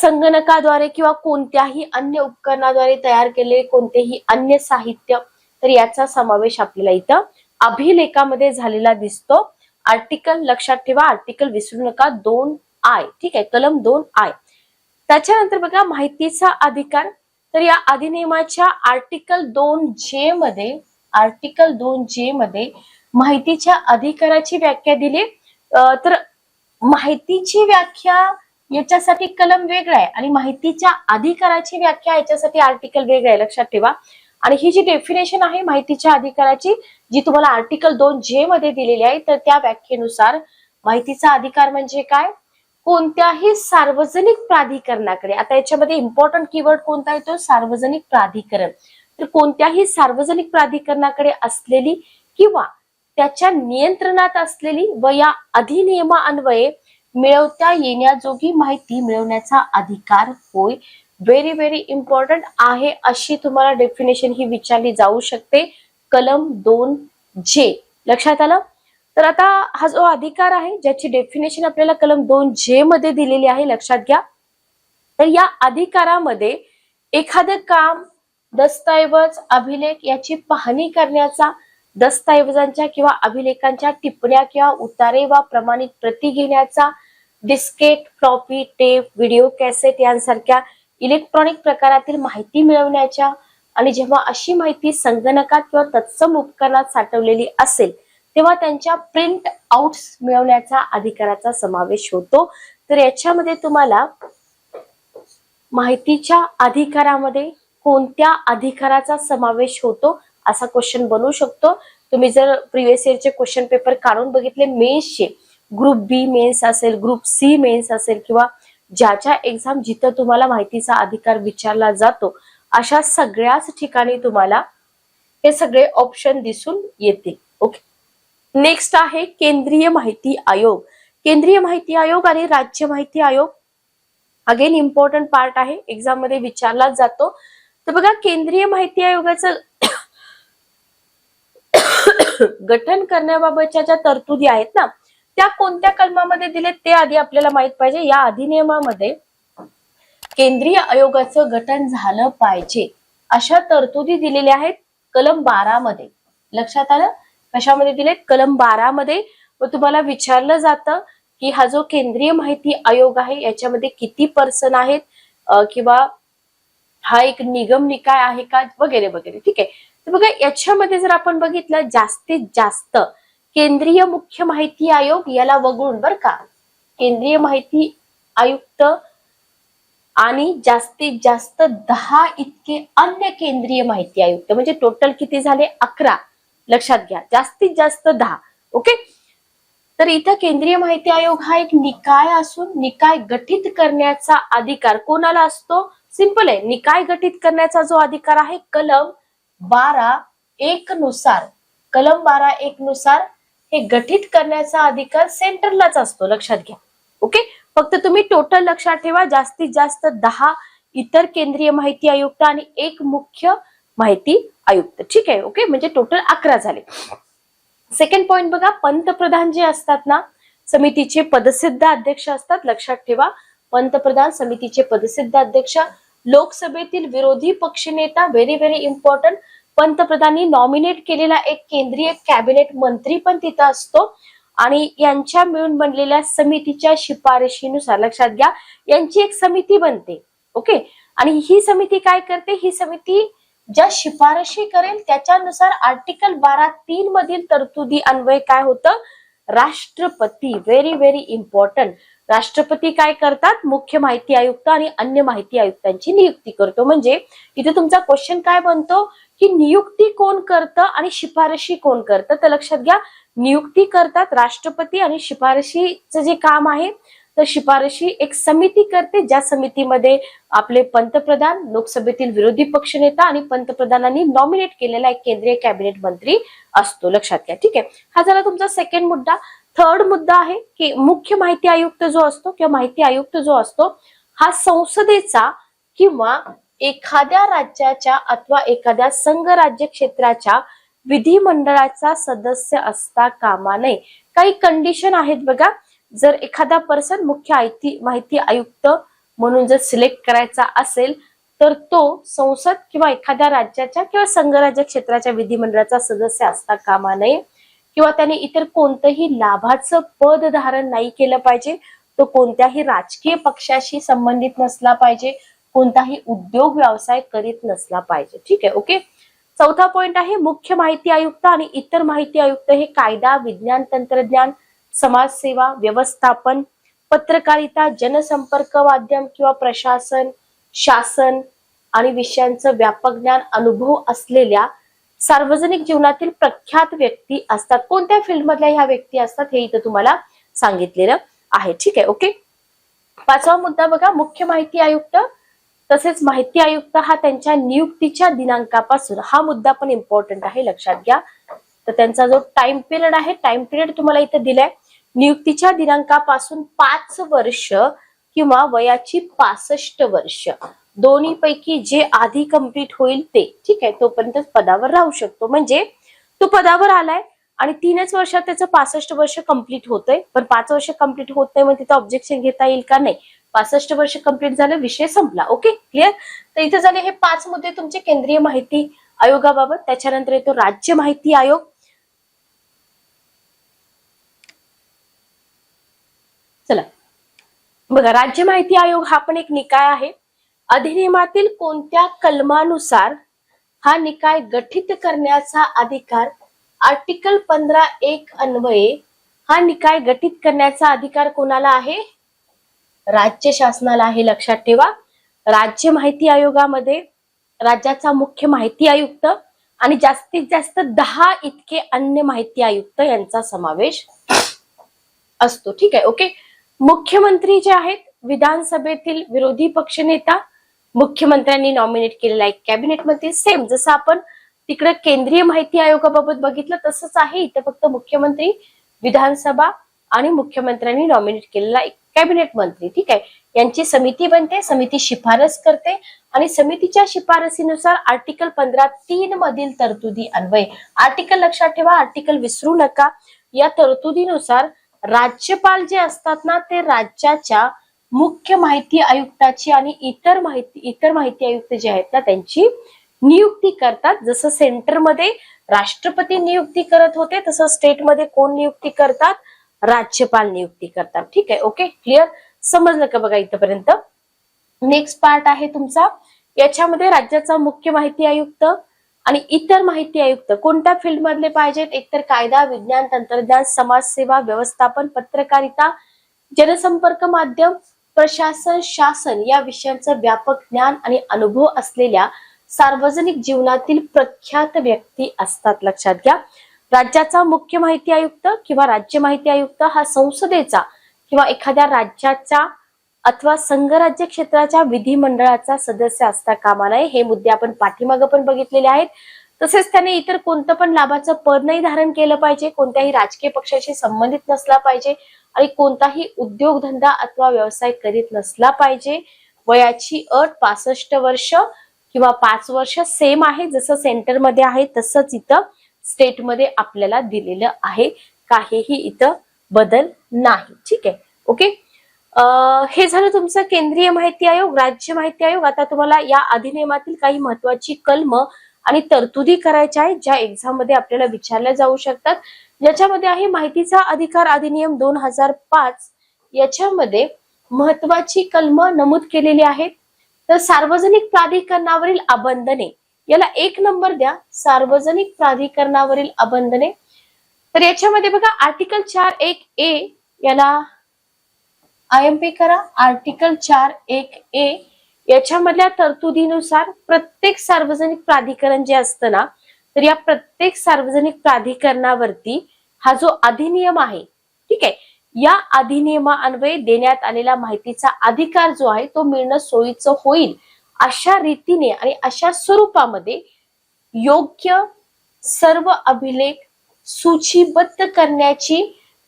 संगणकाद्वारे किंवा कोणत्याही अन्य उपकरणाद्वारे तयार केलेले कोणतेही अन्य साहित्य, तर याचा समावेश आपल्याला इथं अभिलेखामध्ये झालेला दिसतो. आर्टिकल लक्षात ठेवा, आर्टिकल विसरू नका, 2I. ठीक आहे, कलम 2I. त्याच्यानंतर बघा, माहितीचा अधिकार. तर या अधिनियमाच्या आर्टिकल 2J मध्ये माहितीच्या अधिकाराची व्याख्या दिली. तर माहितीची व्याख्या याच्यासाठी कलम वेगळा आहे आणि माहितीच्या अधिकाराची व्याख्या याच्यासाठी आर्टिकल वेगळा आहे. लक्षात ठेवा. आणि ही जी डेफिनेशन आहे माहितीच्या अधिकाराची, जी तुम्हाला आर्टिकल 2J मध्ये दिलेली आहे, तर त्या व्याख्येनुसार माहितीचा अधिकार म्हणजे काय? कोणत्याही सार्वजनिक प्राधिकरणाकडे, आता याच्यामध्ये इम्पॉर्टंट कीवर्ड कोणता येतो? सार्वजनिक प्राधिकरण. तर कोणत्याही सार्वजनिक प्राधिकरणाकडे असलेली किंवा त्याच्या नियंत्रणात असलेली व या अधिनियमान्वये मिळवता येण्याजोगी माहिती मिळवण्याचा अधिकार होय. व्हेरी व्हेरी इम्पॉर्टंट आहे. अशी तुम्हाला डेफिनेशन ही विचारली जाऊ शकते, कलम 2J. लक्षात आलं. तर आता हा जो अधिकार आहे ज्याची डेफिनेशन आपल्याला कलम 2J मध्ये दिलेली आहे, लक्षात घ्या. तर या अधिकारामध्ये एखादं काम, दस्तऐवज, अभिलेख याची पाहणी करण्याचा, दस्तऐवजांच्या किंवा अभिलेखांच्या टिप्पण्या किंवा उतारे वा प्रमाणित प्रती घेण्याचा, Diskit, floppy, tape, video cassette यांसारख्या इलेक्ट्रॉनिक प्रकारातील माहिती मिळवण्याच्या, आणि जेव्हा अशी माहिती संगणकात किंवा तत्सम उपकरणात साठवलेली असेल तेव्हा त्यांच्या प्रिंट आउट्स मिळवण्याचा अधिकाराचा समावेश होतो. तर याच्यामध्ये तुम्हाला माहितीच्या अधिकारामध्ये कोणत्या अधिकाराचा समावेश होतो असा क्वेश्चन बनवू शकतो. तुम्ही जर प्रिव्हियस इयरचे क्वेश्चन पेपर काढून बघितले मेन्सचे, ग्रुप बी मेन्स असेल, ग्रुप सी मेन्स असेल, किंवा ज्याच्या एक्झाम जिथं तुम्हाला माहितीचा अधिकार विचारला जातो अशा सगळ्याच ठिकाणी तुम्हाला हे सगळे ऑप्शन दिसून येतील. ओके, नेक्स्ट आहे केंद्रीय माहिती आयोग. केंद्रीय माहिती आयोग आणि राज्य माहिती आयोग अगेन इम्पॉर्टंट पार्ट आहे, एक्झाम मध्ये विचारला जातो. तर बघा, केंद्रीय माहिती आयोगाचं गठन करण्याबाबतच्या ज्या तरतुदी आहेत ना, त्या कोणत्या कलमामध्ये दिलेत ते आधी आपल्याला माहित पाहिजे. या अधिनियमामध्ये केंद्रीय आयोगाचं गठन झालं पाहिजे अशा तरतुदी दिलेल्या आहेत कलम 12 मध्ये. लक्षात आलं? कशामध्ये दिलेत? कलम 12 मध्ये. व तुम्हाला विचारलं जातं की हा जो केंद्रीय माहिती आयोग आहे याच्यामध्ये किती पर्सन आहेत, किंवा हा एक निगम निकाय आहे का, वगैरे वगैरे. ठीक आहे. तर बघा, याच्यामध्ये जर आपण बघितलं जास्तीत जास्त केंद्रीय मुख्य माहिती आयोग याला वगळून बरं का, केंद्रीय माहिती आयुक्त आणि जास्तीत जास्त 10 इतके अन्य केंद्रीय माहिती आयुक्त, म्हणजे टोटल किती झाले? 11. लक्षात घ्या, जास्तीत जास्त 10. ओके. तर इथं केंद्रीय माहिती आयोग हा एक निकाय असून निकाय गठीत करण्याचा अधिकार कोणाला असतो? सिंपल आहे, निकाय गठीत करण्याचा जो अधिकार आहे कलम 12(1) नुसार, कलम 12(1) नुसार हे गठीत करण्याचा अधिकार सेंटरलाच असतो. लक्षात घ्या. ओके, फक्त तुम्ही टोटल लक्षात ठेवा, जास्तीत जास्त 10 इतर केंद्रीय माहिती आयुक्त आणि एक मुख्य माहिती आयुक्त. ठीक आहे. ओके, म्हणजे टोटल 11 झाले. सेकंड पॉइंट बघा, पंतप्रधान जे असतात ना, समितीचे पदसिद्ध अध्यक्ष असतात. लक्षात ठेवा, पंतप्रधान समितीचे पदसिद्ध अध्यक्ष. लोकसभेतील विरोधी पक्षनेता, व्हेरी व्हेरी इम्पॉर्टंट, पंतप्रधानांनी नॉमिनेट केलेला एक केंद्रीय कॅबिनेट मंत्री पण तिथं असतो आणि यांच्या मिळून बनलेल्या समितीच्या शिफारशीनुसार, लक्षात घ्या, यांची एक समिती बनते. ओके, आणि ही समिती काय करते? ही समिती ज्या शिफारशी करेल त्याच्यानुसार आर्टिकल 12(3) मधील तरतुदी अन्वय काय होतं? राष्ट्रपती, व्हेरी व्हेरी इम्पॉर्टंट, राष्ट्रपती काय करतात? मुख्य माहिती आयुक्त आणि अन्य माहिती आयुक्तांची नियुक्ती करतो. म्हणजे इथे तुमचा क्वेश्चन काय बनतो की नियुक्ती कोण करतं आणि शिफारशी कोण करतं? तर लक्षात घ्या, नियुक्ती करतात राष्ट्रपती आणि शिफारशीचं जे काम आहे तर शिफारशी एक समिती करते, ज्या समितीमध्ये आपले पंतप्रधान, लोकसभेतील विरोधी पक्षनेता आणि पंतप्रधानांनी नॉमिनेट केलेला एक केंद्रीय कॅबिनेट मंत्री असतो. लक्षात घ्या. ठीक आहे, हा झाला तुमचा सेकंड मुद्दा. थर्ड मुद्दा आहे की मुख्य माहिती आयुक्त जो असतो किंवा माहिती आयुक्त जो असतो हा संसदेचा किंवा एखाद्या राज्याच्या अथवा एखाद्या संघ राज्य क्षेत्राच्या विधिमंडळाचा सदस्य असता कामा नये. काही कंडिशन आहेत बघा. जर एखादा पर्सन मुख्य माहिती आयुक्त म्हणून जर सिलेक्ट करायचा असेल तर तो संसद किंवा एखाद्या राज्याच्या किंवा संघराज्य क्षेत्राच्या विधिमंडळाचा सदस्य असता कामा नये, किंवा त्याने इतर कोणतंही लाभाचं पद धारण नाही केलं पाहिजे, तो कोणत्याही राजकीय पक्षाशी संबंधित नसला पाहिजे, कोणताही उद्योग व्यवसाय करीत नसला पाहिजे. ठीक आहे. ओके. चौथा पॉइंट आहे मुख्य माहिती आयुक्त आणि इतर माहिती आयुक्त हे कायदा, विज्ञान तंत्रज्ञान, समाजसेवा, व्यवस्थापन, पत्रकारिता, जनसंपर्क माध्यम किंवा प्रशासन, शासन आणि विषयांचं व्यापक ज्ञान, अनुभव असलेल्या सार्वजनिक जीवनातील प्रख्यात व्यक्ती असतात. कोणत्या फील्ड मधल्या ह्या व्यक्ती असतात हे इथं तुम्हाला सांगितलेलं आहे. ठीक आहे. ओके. पाचवा मुद्दा बघा, मुख्य माहिती आयुक्त तसेच माहिती आयुक्त हा त्यांच्या नियुक्तीच्या दिनांकापासून, हा मुद्दा पण इम्पॉर्टंट आहे, लक्षात घ्या. तर त्यांचा जो टाइम पिरियड आहे, टाइम पिरियड तुम्हाला इथं दिलाय, नियुक्तीच्या दिनांकापासून 5 वर्ष किंवा वयाची 65 वर्ष दोन्ही पैकी जे आधी कंप्लीट होईल ते, ठीक आहे, तोपर्यंत पदावर राहू शकतो. म्हणजे तो पदावर आलाय आणि 3च वर्षात त्याचं 65 वर्ष कंप्लीट होतंय, पण 5 वर्ष कंप्लीट होत नाही, मग तिथं ऑब्जेक्शन घेता येईल का? नाही. 65 वर्ष कंप्लीट झालं, विषय संपला. Okay, clear. तर इथे झाले हे 5 मुद्दे तुमचे केंद्रीय माहिती आयोगाबाबत. त्याच्यानंतर येतो राज्य माहिती आयोग. चला बघा, राज्य माहिती आयोग हा पण एक निकाय आहे. अधिनियमातील कोणत्या कलमानुसार हा निकाय गठीत करण्याचा अधिकार आर्टिकल 15(1) अन्वये हा निकाय गठीत करण्याचा अधिकार कोणाला आहे? राज्य शासनाला आहे. लक्षात ठेवा, राज्य माहिती आयोगामध्ये राज्याचा मुख्य माहिती आयुक्त आणि जास्तीत जास्त 10 इतके अन्य माहिती आयुक्त यांचा समावेश असतो. ठीक आहे, ओके. मुख्यमंत्री जे आहेत, विधानसभेतील विरोधी पक्षनेता, मुख्यमंत्र्यांनी नॉमिनेट केलेला एक कॅबिनेट मंत्री. सेम जसं आपण तिकडे केंद्रीय माहिती आयोगाबाबत बघितलं तसंच आहे. इथं फक्त मुख्यमंत्री, विधानसभा आणि मुख्यमंत्र्यांनी नॉमिनेट केलेला एक कॅबिनेट मंत्री. ठीक आहे, यांची समिती बनते, समिती शिफारस करते आणि समितीच्या शिफारसीनुसार आर्टिकल 15(3) मधील तरतुदी अन्वये, आर्टिकल लक्षात ठेवा, आर्टिकल विसरू नका, या तरतुदीनुसार राज्यपाल जे असतात ना, ते राज्याच्या मुख्य माहिती आयुक्ताची आणि इतर माहिती आयुक्त जे आहेत ना त्यांची नियुक्ती करतात. जसं सेंटरमध्ये राष्ट्रपती नियुक्ती करत होते, तसं स्टेटमध्ये कोण नियुक्ती करतात? राज्यपाल नियुक्ती करतात. ठीक आहे, ओके, क्लिअर, समजलं का बघा इथपर्यंत. नेक्स्ट पार्ट आहे तुमचा, याच्यामध्ये राज्याचा मुख्य माहिती आयुक्त आणि इतर माहिती आयुक्त कोणत्या फील्ड मधले पाहिजेत? एकतर कायदा, विज्ञान, तंत्रज्ञान, समाजसेवा, व्यवस्थापन, पत्रकारिता, जनसंपर्क माध्यम, प्रशासन, शासन या विषयांचं व्यापक ज्ञान आणि अनुभव असलेल्या सार्वजनिक जीवनातील प्रख्यात व्यक्ती असतात. लक्षात घ्या, राज्याचा मुख्य माहिती आयुक्त किंवा राज्य माहिती आयुक्त हा संसदेचा किंवा एखाद्या राज्याचा अथवा संघराज्य क्षेत्राच्या विधिमंडळाचा सदस्य असता कामा नये. हे मुद्दे आपण पाठीमागं पण बघितलेले आहेत. तसेच त्याने इतर कोणतं पण लाभाचं पद नाही धारण केलं पाहिजे, कोणत्याही राजकीय पक्षाशी संबंधित नसला पाहिजे आणि कोणताही उद्योगधंदा अथवा व्यवसाय करीत नसला पाहिजे. वयाची अट 65 वर्ष किंवा 5 वर्ष सेम आहे, जसं सेंटरमध्ये आहे तसंच इथं स्टेटमध्ये आपल्याला दिलेलं आहे. काहीही इथं बदल नाही. ठीक आहे, ओके. हे झालं तुमचं केंद्रीय माहिती आयोग, राज्य माहिती आयोग. आता तुम्हाला या अधिनियमातील काही महत्वाची कलम आणि तरतुदी करायच्या आहेत, ज्या एक्झाम मध्ये आपल्याला विचारल्या जाऊ शकतात. ज्याच्यामध्ये आहे माहितीचा अधिकार अधिनियम 2005. याच्यामध्ये महत्वाची कलम नमूद केलेली आहेत. तर सार्वजनिक प्राधिकरणावरील अबंधने, याला 1 नंबर द्या, सार्वजनिक प्राधिकरणावरील अबंधने. तर याच्यामध्ये बघा आर्टिकल 4(1)(a) याला IMP करा. आर्टिकल 4(1)(a) याच्यामधल्या तरतुदीनुसार प्रत्येक सार्वजनिक प्राधिकरण जे असतं ना, तर या प्रत्येक सार्वजनिक प्राधिकरणावरती हा जो अधिनियम आहे, ठीक आहे, या अधिनियमान्वये देण्यात आलेला माहितीचा अधिकार जो आहे तो मिळणं सोयीचं होईल अशा रीतीने आणि अशा स्वरूपामध्ये योग्य सर्व अभिलेख सूचीबद्ध करण्याची,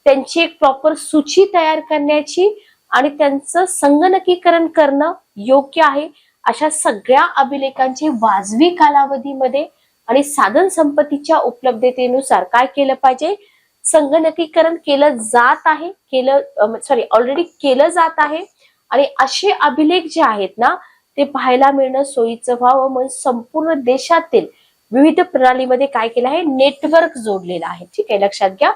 त्यांची एक प्रॉपर सूची तयार करण्याची आणि त्यांचं संगणकीकरण करणं योग्य आहे. अशा सगळ्या अभिलेखांची वाजवी कालावधीमध्ये आणि साधन संपत्तीच्या उपलब्धतेनुसार काय केलं पाहिजे? संगणकीकरण केलं जात आहे, ऑलरेडी केलं जात आहे. आणि असे अभिलेख जे आहेत ना, ते पाहायला मिळणं सोयीचं व्हावं म्हणून संपूर्ण देशातील विविध प्रणालीमध्ये काय केलं आहे? नेटवर्क जोडलेलं आहे. ठीक आहे, लक्षात घ्या.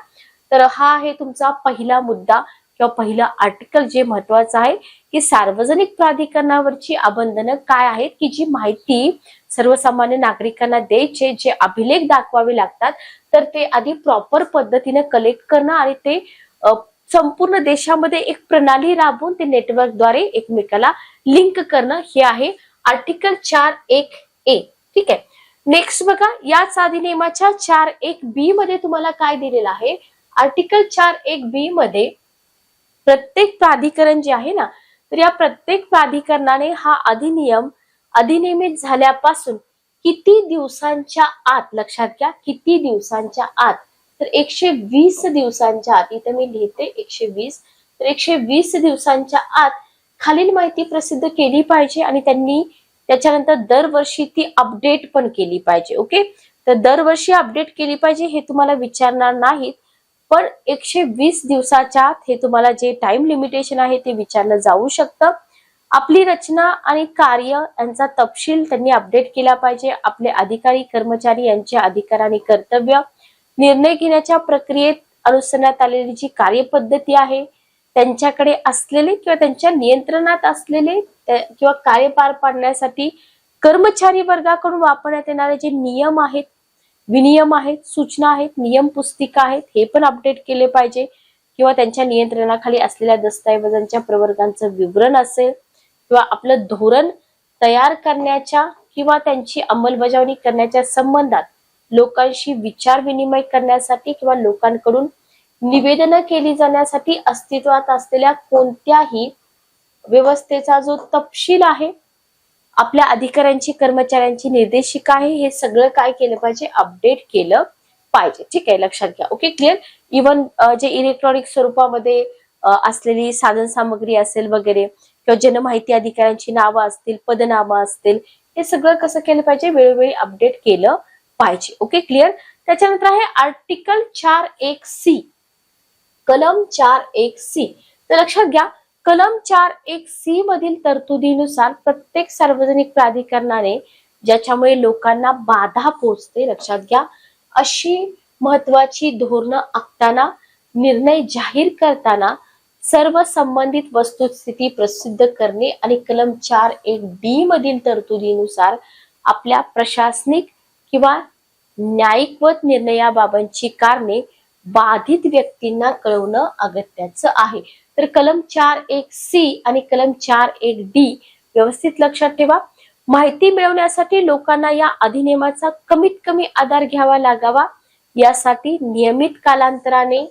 तर हा आहे तुमचा पहिला मुद्दा किंवा पहिलं आर्टिकल जे महत्वाचं आहे की सार्वजनिक प्राधिकरणावरची अबंधनं काय आहेत की जी माहिती सर्वसामान्य नागरिकांना द्यायचे जे अभिलेख दाखवावे लागतात, तर ते आधी प्रॉपर पद्धतीने कलेक्ट करणं आणि ते संपूर्ण देशामध्ये एक प्रणाली राबवून ते नेटवर्कद्वारे एकमेकाला लिंक करणं, हे आहे आर्टिकल 4(1)(a). ठीक आहे, नेक्स्ट बघा, याच अधिनियमाच्या 4(1)(b) मध्ये तुम्हाला काय दिलेलं आहे? आर्टिकल 4(1)(b) मध्ये प्रत्येक प्राधिकरण जे आहे ना, तर या प्रत्येक प्राधिकरणाने हा अधिनियम अधिनियमित झाल्यापासून किती दिवसांच्या आत, लक्षात घ्या, किती दिवसांच्या आत, तर 120 दिवसांच्या आत, इथे मी लिहिते 120, तर 120 दिवसांच्या आत खालील माहिती प्रसिद्ध केली पाहिजे आणि त्यांनी त्याच्यानंतर दरवर्षी ती अपडेट पण केली पाहिजे. ओके, तर दरवर्षी अपडेट केली पाहिजे हे तुम्हाला विचारणार नाहीत, पण 120 दिवसाच्या आत हे तुम्हाला जे टाइम लिमिटेशन आहे ते विचारलं जाऊ शकतं. आपली रचना आणि कार्य यांचा तपशील त्यांनी अपडेट केला पाहिजे. आपले अधिकारी कर्मचारी यांचे अधिकार आणि कर्तव्य, निर्णय घेण्याच्या प्रक्रियेत अनुसरण्यात आलेली जी कार्यपद्धती आहे, त्यांच्याकडे असलेले किंवा त्यांच्या नियंत्रणात असलेले किंवा कार्य पार पाडण्यासाठी कर्मचारी वर्गाकडून वापरण्यात येणारे जे नियम आहेत विनियम आहेत, सूचना आहेत, नियम पुस्तिका आहेत, हे पण अपडेट केले पाहिजे, किंवा त्यांच्या नियंत्रणाखाली असलेल्या दस्तऐवजांच्या प्रवर्गांचं विवरण असेल, किंवा आपलं धोरण तयार करण्याच्या किंवा त्यांची अंमलबजावणी करण्याच्या संबंधात लोकांशी विचार विनिमय करण्यासाठी किंवा लोकांकडून निवेदनं केली जाण्यासाठी अस्तित्वात असलेल्या कोणत्याही व्यवस्थेचा जो तपशील आहे, आपल्या अधिकाऱ्यांची कर्मचाऱ्यांची निर्देशिका आहे, हे सगळं काय केलं पाहिजे, अपडेट केलं पाहिजे. ठीक आहे, लक्षात घ्या. Okay, clear. इव्हन जे इलेक्ट्रॉनिक स्वरूपामध्ये असलेली साधन सामग्री असेल वगैरे, किंवा जनमाहिती अधिकाऱ्यांची नावं असतील, पदनामं असतील, हे सगळं कसं केलं पाहिजे, वेळोवेळी अपडेट केलं पाहिजे. Okay, clear. त्याच्यानंतर आहे आर्टिकल 4(1)(c), कलम 4(1)(c). तर लक्षात घ्या, कलम 4(1)(c) मधील तरतुदीनुसार प्रत्येक सार्वजनिक प्राधिकरणाने ज्याच्यामुळे लोकांना बाधा पोहोचते, लक्षात घ्या, अशी महत्वाची धोरणं आखताना, निर्णय जाहीर करताना सर्व संबंधित वस्तुस्थिती प्रसिद्ध करणे आणि कलम 4(1)(d) मधील तरतुदीनुसार आपल्या प्रशासनिक किंवा न्यायिकवत निर्णयाबाबतची कारणे बाधित व्यक्तींना कळवणं अगत्याचं आहे. तर कलम 4(1)(c) आणि कलम 4(1)(d) व्यवस्थित लक्षात ठेवा. माहिती मिळवण्यासाठी लोकांना या अधिनियमाचा कमीत कमी आधार घ्यावा लागावा, यासाठी नियमित कालांतराने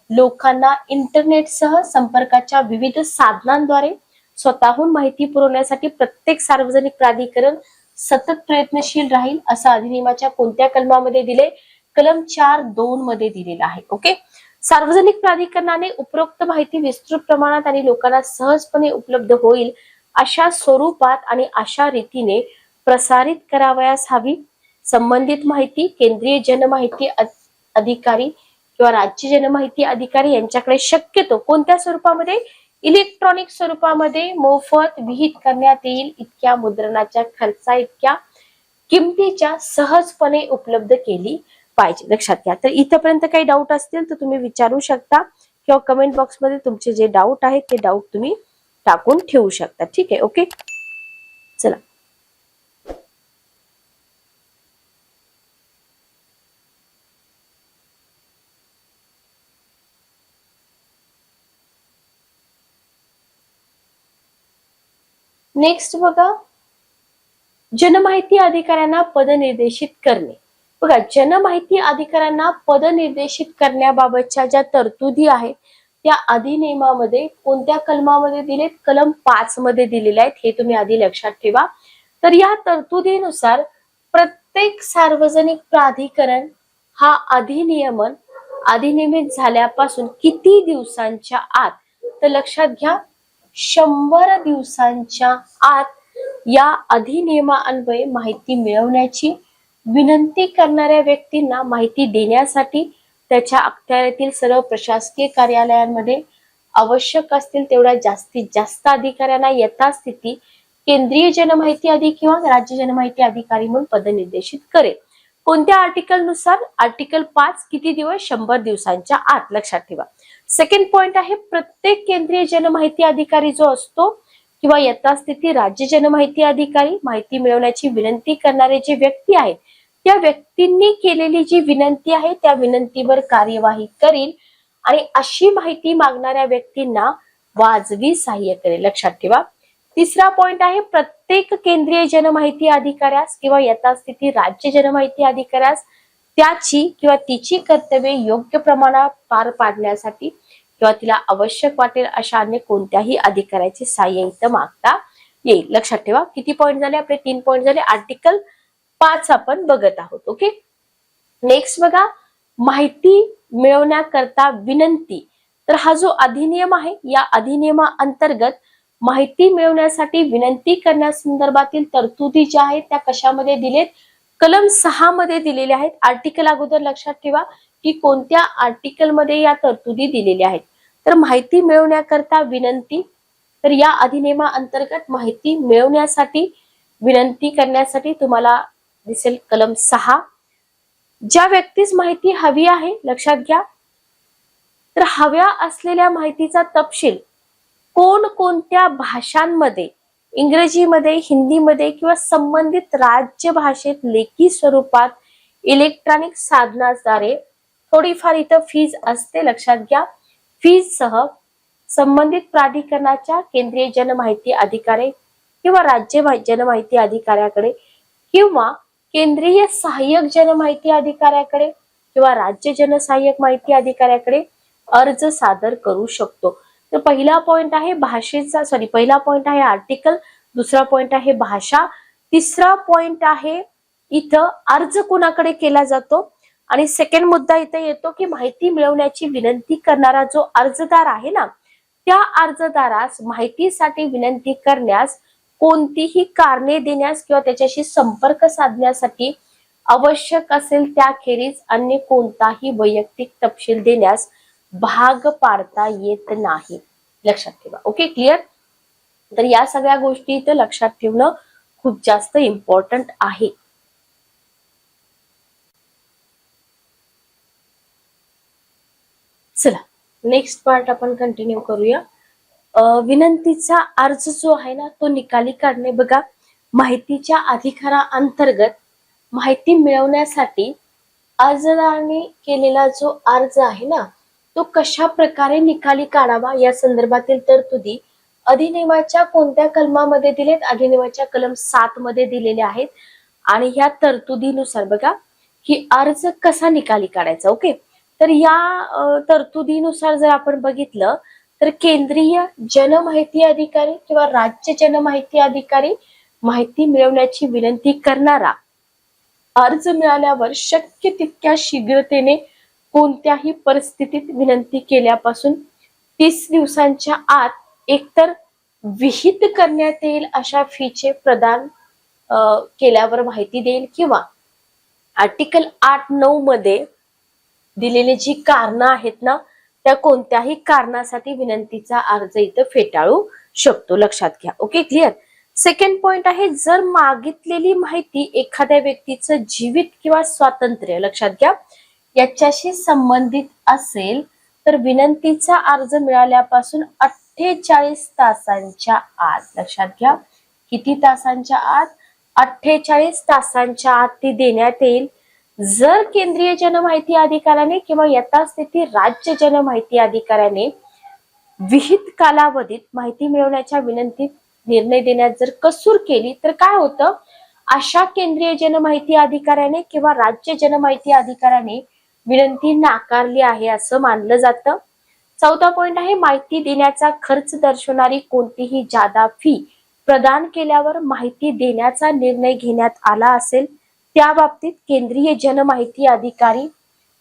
लोकांना इंटरनेटसह संपर्काच्या विविध साधनांद्वारे स्वतःहून माहिती पुरवण्यासाठी प्रत्येक सार्वजनिक प्राधिकरण सतत प्रयत्नशील राहील, असं अधिनियमाच्या कोणत्या कलमामध्ये दिले, कलम 4(2) मध्ये दिलेला आहे. ओके, सार्वजनिक प्राधिकरणाने उपरोक्त माहिती विस्तृत प्रमाणात आणि लोकांना सहजपणे उपलब्ध होईल अशा स्वरूपात आणि अशा रीतीने प्रसारित करावयास हवी. संबंधित माहिती केंद्रीय जनमाहिती अधिकारी किंवा राज्य जनमाहिती अधिकारी यांच्याकडे शक्यतो कोणत्या स्वरूपामध्ये, इलेक्ट्रॉनिक स्वरूपामध्ये मोफत विहित करण्यात येईल इतक्या मुद्रणाच्या खर्चा इतक्या किमतीच्या सहजपणे उपलब्ध केली पाहिजे. लक्षात घ्या. तर इथपर्यंत काही डाऊट असतील तर तुम्ही विचारू शकता, किंवा कमेंट बॉक्स मध्ये तुमचे जे डाऊट आहेत ते डाऊट तुम्ही टाकून ठेवू शकता. ठीक आहे. ओके, चला. नेक्स्ट बघा, जनमाहिती अधिकाऱ्यांना पदनिर्देशित करणे. बघा, जनमाहिती अधिकाऱ्यांना पदनिर्देशित करण्याबाबतच्या ज्या तरतुदी आहेत त्या अधिनियमामध्ये कोणत्या कलमामध्ये दिलेत, कलम 5 मध्ये दिलेल्या आहेत, हे तुम्ही आधी लक्षात ठेवा. तर या तरतुदीनुसार प्रत्येक सार्वजनिक प्राधिकरण हा अधिनियमित झाल्यापासून किती दिवसांच्या आत, तर लक्षात घ्या, 100 दिवसांच्या आत या अधिनियमान्वये माहिती मिळवण्याची विनंती करणाऱ्या व्यक्तींना माहिती देण्यासाठी त्याच्या अखत्यारीतील सर्व प्रशासकीय कार्यालयांमध्ये आवश्यक असतील तेवढ्या जास्तीत जास्त अधिकाऱ्यांना यथास्थिती केंद्रीय जनमाहिती अधिकारी किंवा राज्य जनमाहिती अधिकारी म्हणून पदनिर्देशित करेल. कोणत्या आर्टिकल नुसार, आर्टिकल 5, किती दिवस, 100 दिवसांच्या आत. लक्षात ठेवा. सेकंड पॉइंट आहे, प्रत्येक केंद्रीय जनमाहिती अधिकारी जो असतो किंवा यथास्थिती राज्य जनमाहिती अधिकारी माहिती मिळवण्याची विनंती करणारे जे व्यक्ती आहेत त्या व्यक्तींनी केलेली जी विनंती आहे त्या विनंतीवर कार्यवाही करील आणि अशी माहिती मागणाऱ्या व्यक्तींना वाजवी सहाय्य करेल. लक्षात ठेवा. तिसरा पॉइंट आहे, प्रत्येक केंद्रीय जनमाहिती अधिकाऱ्यास किंवा यथास्थिती राज्य जनमाहिती अधिकाऱ्यास त्याची किंवा तिची कर्तव्ये योग्य प्रमाणात पार पाडण्यासाठी किंवा तिला आवश्यक वाटेल अशा अन्य कोणत्याही अधिकाऱ्याचे सहाय्य इथं मागता येईल. लक्षात ठेवा. किती पॉइंट झाले आपले, 3 पॉइंट झाले. आर्टिकल 5 आपण बघत आहोत. ओके, नेक्स्ट बघा, माहिती मिळवण्याकरता विनंती. तर हा जो अधिनियम आहे या अधिनियमाअंतर्गत माहिती मिळवण्यासाठी विनंती करण्यासंदर्भातील तरतुदी ज्या आहेत त्या कशामध्ये दिलेत, कलम 6 मध्ये दिलेल्या आहेत. आर्टिकल अगोदर लक्षात ठेवा की कोणत्या आर्टिकल मध्ये या तरतुदी दिलेल्या आहेत. तर माहिती मिळवण्याकरता विनंती, तर या अधिनियमाअंतर्गत माहिती मिळवण्यासाठी विनंती करण्यासाठी तुम्हाला दिसेल कलम 6. ज्या व्यक्तीस माहिती हवी आहे, लक्षात घ्या, तर हव्या असलेल्या माहितीचा तपशील कोणकोणत्या भाषांमध्ये, इंग्रजीमध्ये, हिंदीमध्ये किंवा संबंधित राज्य भाषेत लेखी स्वरूपात इलेक्ट्रॉनिक साधनाद्वारे थोडीफार इथं फीज असते, लक्षात घ्या. फीज सह संबंधित प्राधिकरणाच्या केंद्रीय जनमाहिती अधिकारी किंवा राज्य जनमाहिती अधिकाऱ्याकडे किंवा केंद्रीय सहाय्यक जनमाहिती अधिकाऱ्याकडे किंवा राज्य जनसहाय्यक माहिती अधिकाऱ्याकडे अर्ज सादर करू शकतो. तर पहिला पॉइंट आहे भाषेचा, पहिला पॉइंट आहे आर्टिकल, दुसरा पॉइंट आहे भाषा, तिसरा पॉइंट आहे इथं अर्ज कोणाकडे केला जातो, आणि सेकंड मुद्दा इथं येतो की माहिती मिळवण्याची विनंती करणारा जो अर्जदार आहे ना, त्या अर्जदारास माहितीसाठी विनंती करण्यास, कोणतीही कारणे देण्यास किंवा त्याच्याशी संपर्क साधण्यासाठी आवश्यक असेल त्याखेरीज अन्य कोणताही वैयक्तिक तपशील देण्यास भाग पाडता येत नाही. लक्षात ठेवा. Okay, clear. तर या सगळ्या गोष्टी इथं लक्षात ठेवणं खूप जास्त इम्पॉर्टंट आहे. चला नेक्स्ट पार्ट आपण कंटिन्यू करूया. विनंतीचा अर्ज जो आहे ना तो निकाली काढणे. बघा, माहितीच्या अधिकाराअंतर्गत माहिती मिळवण्यासाठी अर्जदाराने केलेला जो अर्ज आहे ना तो कशा प्रकारे निकाली काढावा या संदर्भातील तरतुदी अधिनियमाच्या कोणत्या कलमामध्ये दिलेत? अधिनियमाच्या कलम 7 मध्ये दिलेले आहेत. आणि ह्या तरतुदीनुसार बघा की अर्ज कसा निकाली काढायचा. ओके, तर या तरतुदीनुसार जर आपण बघितलं तर केंद्रीय जनमाहिती अधिकारी किंवा राज्य जनमाहिती अधिकारी माहिती मिळवण्याची विनंती करणारा अर्ज मिळाल्यावर शक्य तितक्या शीघ्रतेने कोणत्याही परिस्थितीत विनंती केल्यापासून 30 दिवसांच्या आत एकतर विहित करण्यात येईल अशा फीचे प्रदान केल्यावर माहिती देईल, किंवा आर्टिकल 8-9 मध्ये दिलेली जी कारणं आहेत ना त्या कोणत्याही कारणासाठी विनंतीचा अर्ज इथं फेटाळू शकतो. लक्षात घ्या. Okay, clear. सेकंड पॉइंट आहे जर मागितलेली माहिती एखाद्या व्यक्तीचं जीवित किंवा स्वातंत्र्य, लक्षात घ्या, याच्याशी संबंधित असेल तर विनंतीचा अर्ज मिळाल्यापासून 48 तासांच्या आत, लक्षात घ्या, किती तासांच्या आत? 48 तासांच्या आत ती देण्यात येईल. जर केंद्रीय जनमाहिती अधिकाऱ्याने किंवा यथास्थिती राज्य जनमाहिती अधिकाऱ्याने विहित कालावधीत माहिती मिळवण्याच्या विनंतीत निर्णय देण्यात जर कसूर केली तर काय होतं? अशा केंद्रीय जनमाहिती अधिकाऱ्याने किंवा राज्य जनमाहिती अधिकाऱ्याने विनंती नाकारली आहे असं मानलं जातं. चौथा पॉइंट आहे माहिती देण्याचा खर्च दर्शवणारी कोणतीही जादा फी प्रदान केल्यावर माहिती देण्याचा निर्णय घेण्यात आला असेल त्या बाबतीत केंद्रीय जनमाहिती अधिकारी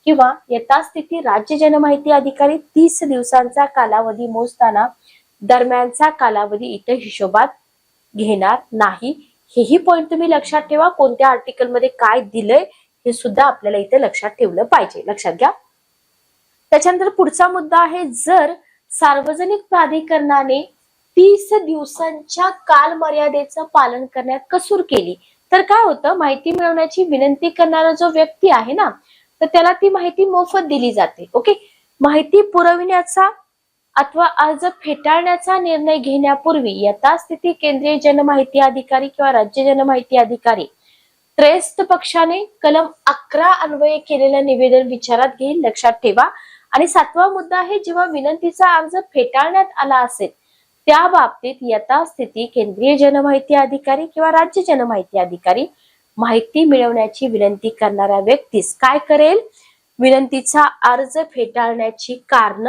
किंवा यथास्थिती राज्य जनमाहिती अधिकारी 30 दिवसांचा कालावधी मोजताना दरम्यानचा कालावधी इथं हिशोबात घेणार नाही. हेही पॉइंट तुम्ही लक्षात ठेवा. कोणत्या आर्टिकल मध्ये काय दिलंय हे सुद्धा आपल्याला इथे लक्षात ठेवलं पाहिजे. लक्षात घ्या. त्याच्यानंतर पुढचा मुद्दा आहे जर सार्वजनिक प्राधिकरणाने 30 दिवसांच्या कालमर्यादेचं पालन करण्यात कसूर केली तर काय होतं? माहिती मिळवण्याची विनंती करणारा जो व्यक्ती आहे ना तर त्याला ती माहिती मोफत दिली जाते. ओके, माहिती पुरविण्याचा अथवा अर्ज फेटाळण्याचा निर्णय घेण्यापूर्वी यथास्थिती केंद्रीय जनमाहिती अधिकारी किंवा राज्य जनमाहिती अधिकारी त्रयस्थ पक्षाने कलम 11 अन्वये केलेलं निवेदन विचारात घेईल. लक्षात ठेवा. आणि 7वा मुद्दा आहे जेव्हा विनंतीचा अर्ज फेटाळण्यात आला असेल त्या बाबतीत यथास्थिती केंद्रीय जनमाहिती अधिकारी किंवा राज्य जनमाहिती अधिकारी माहिती मिळवण्याची विनंती करणाऱ्या व्यक्तीस काय करेल? विनंतीचा अर्ज फेटाळण्याची कारण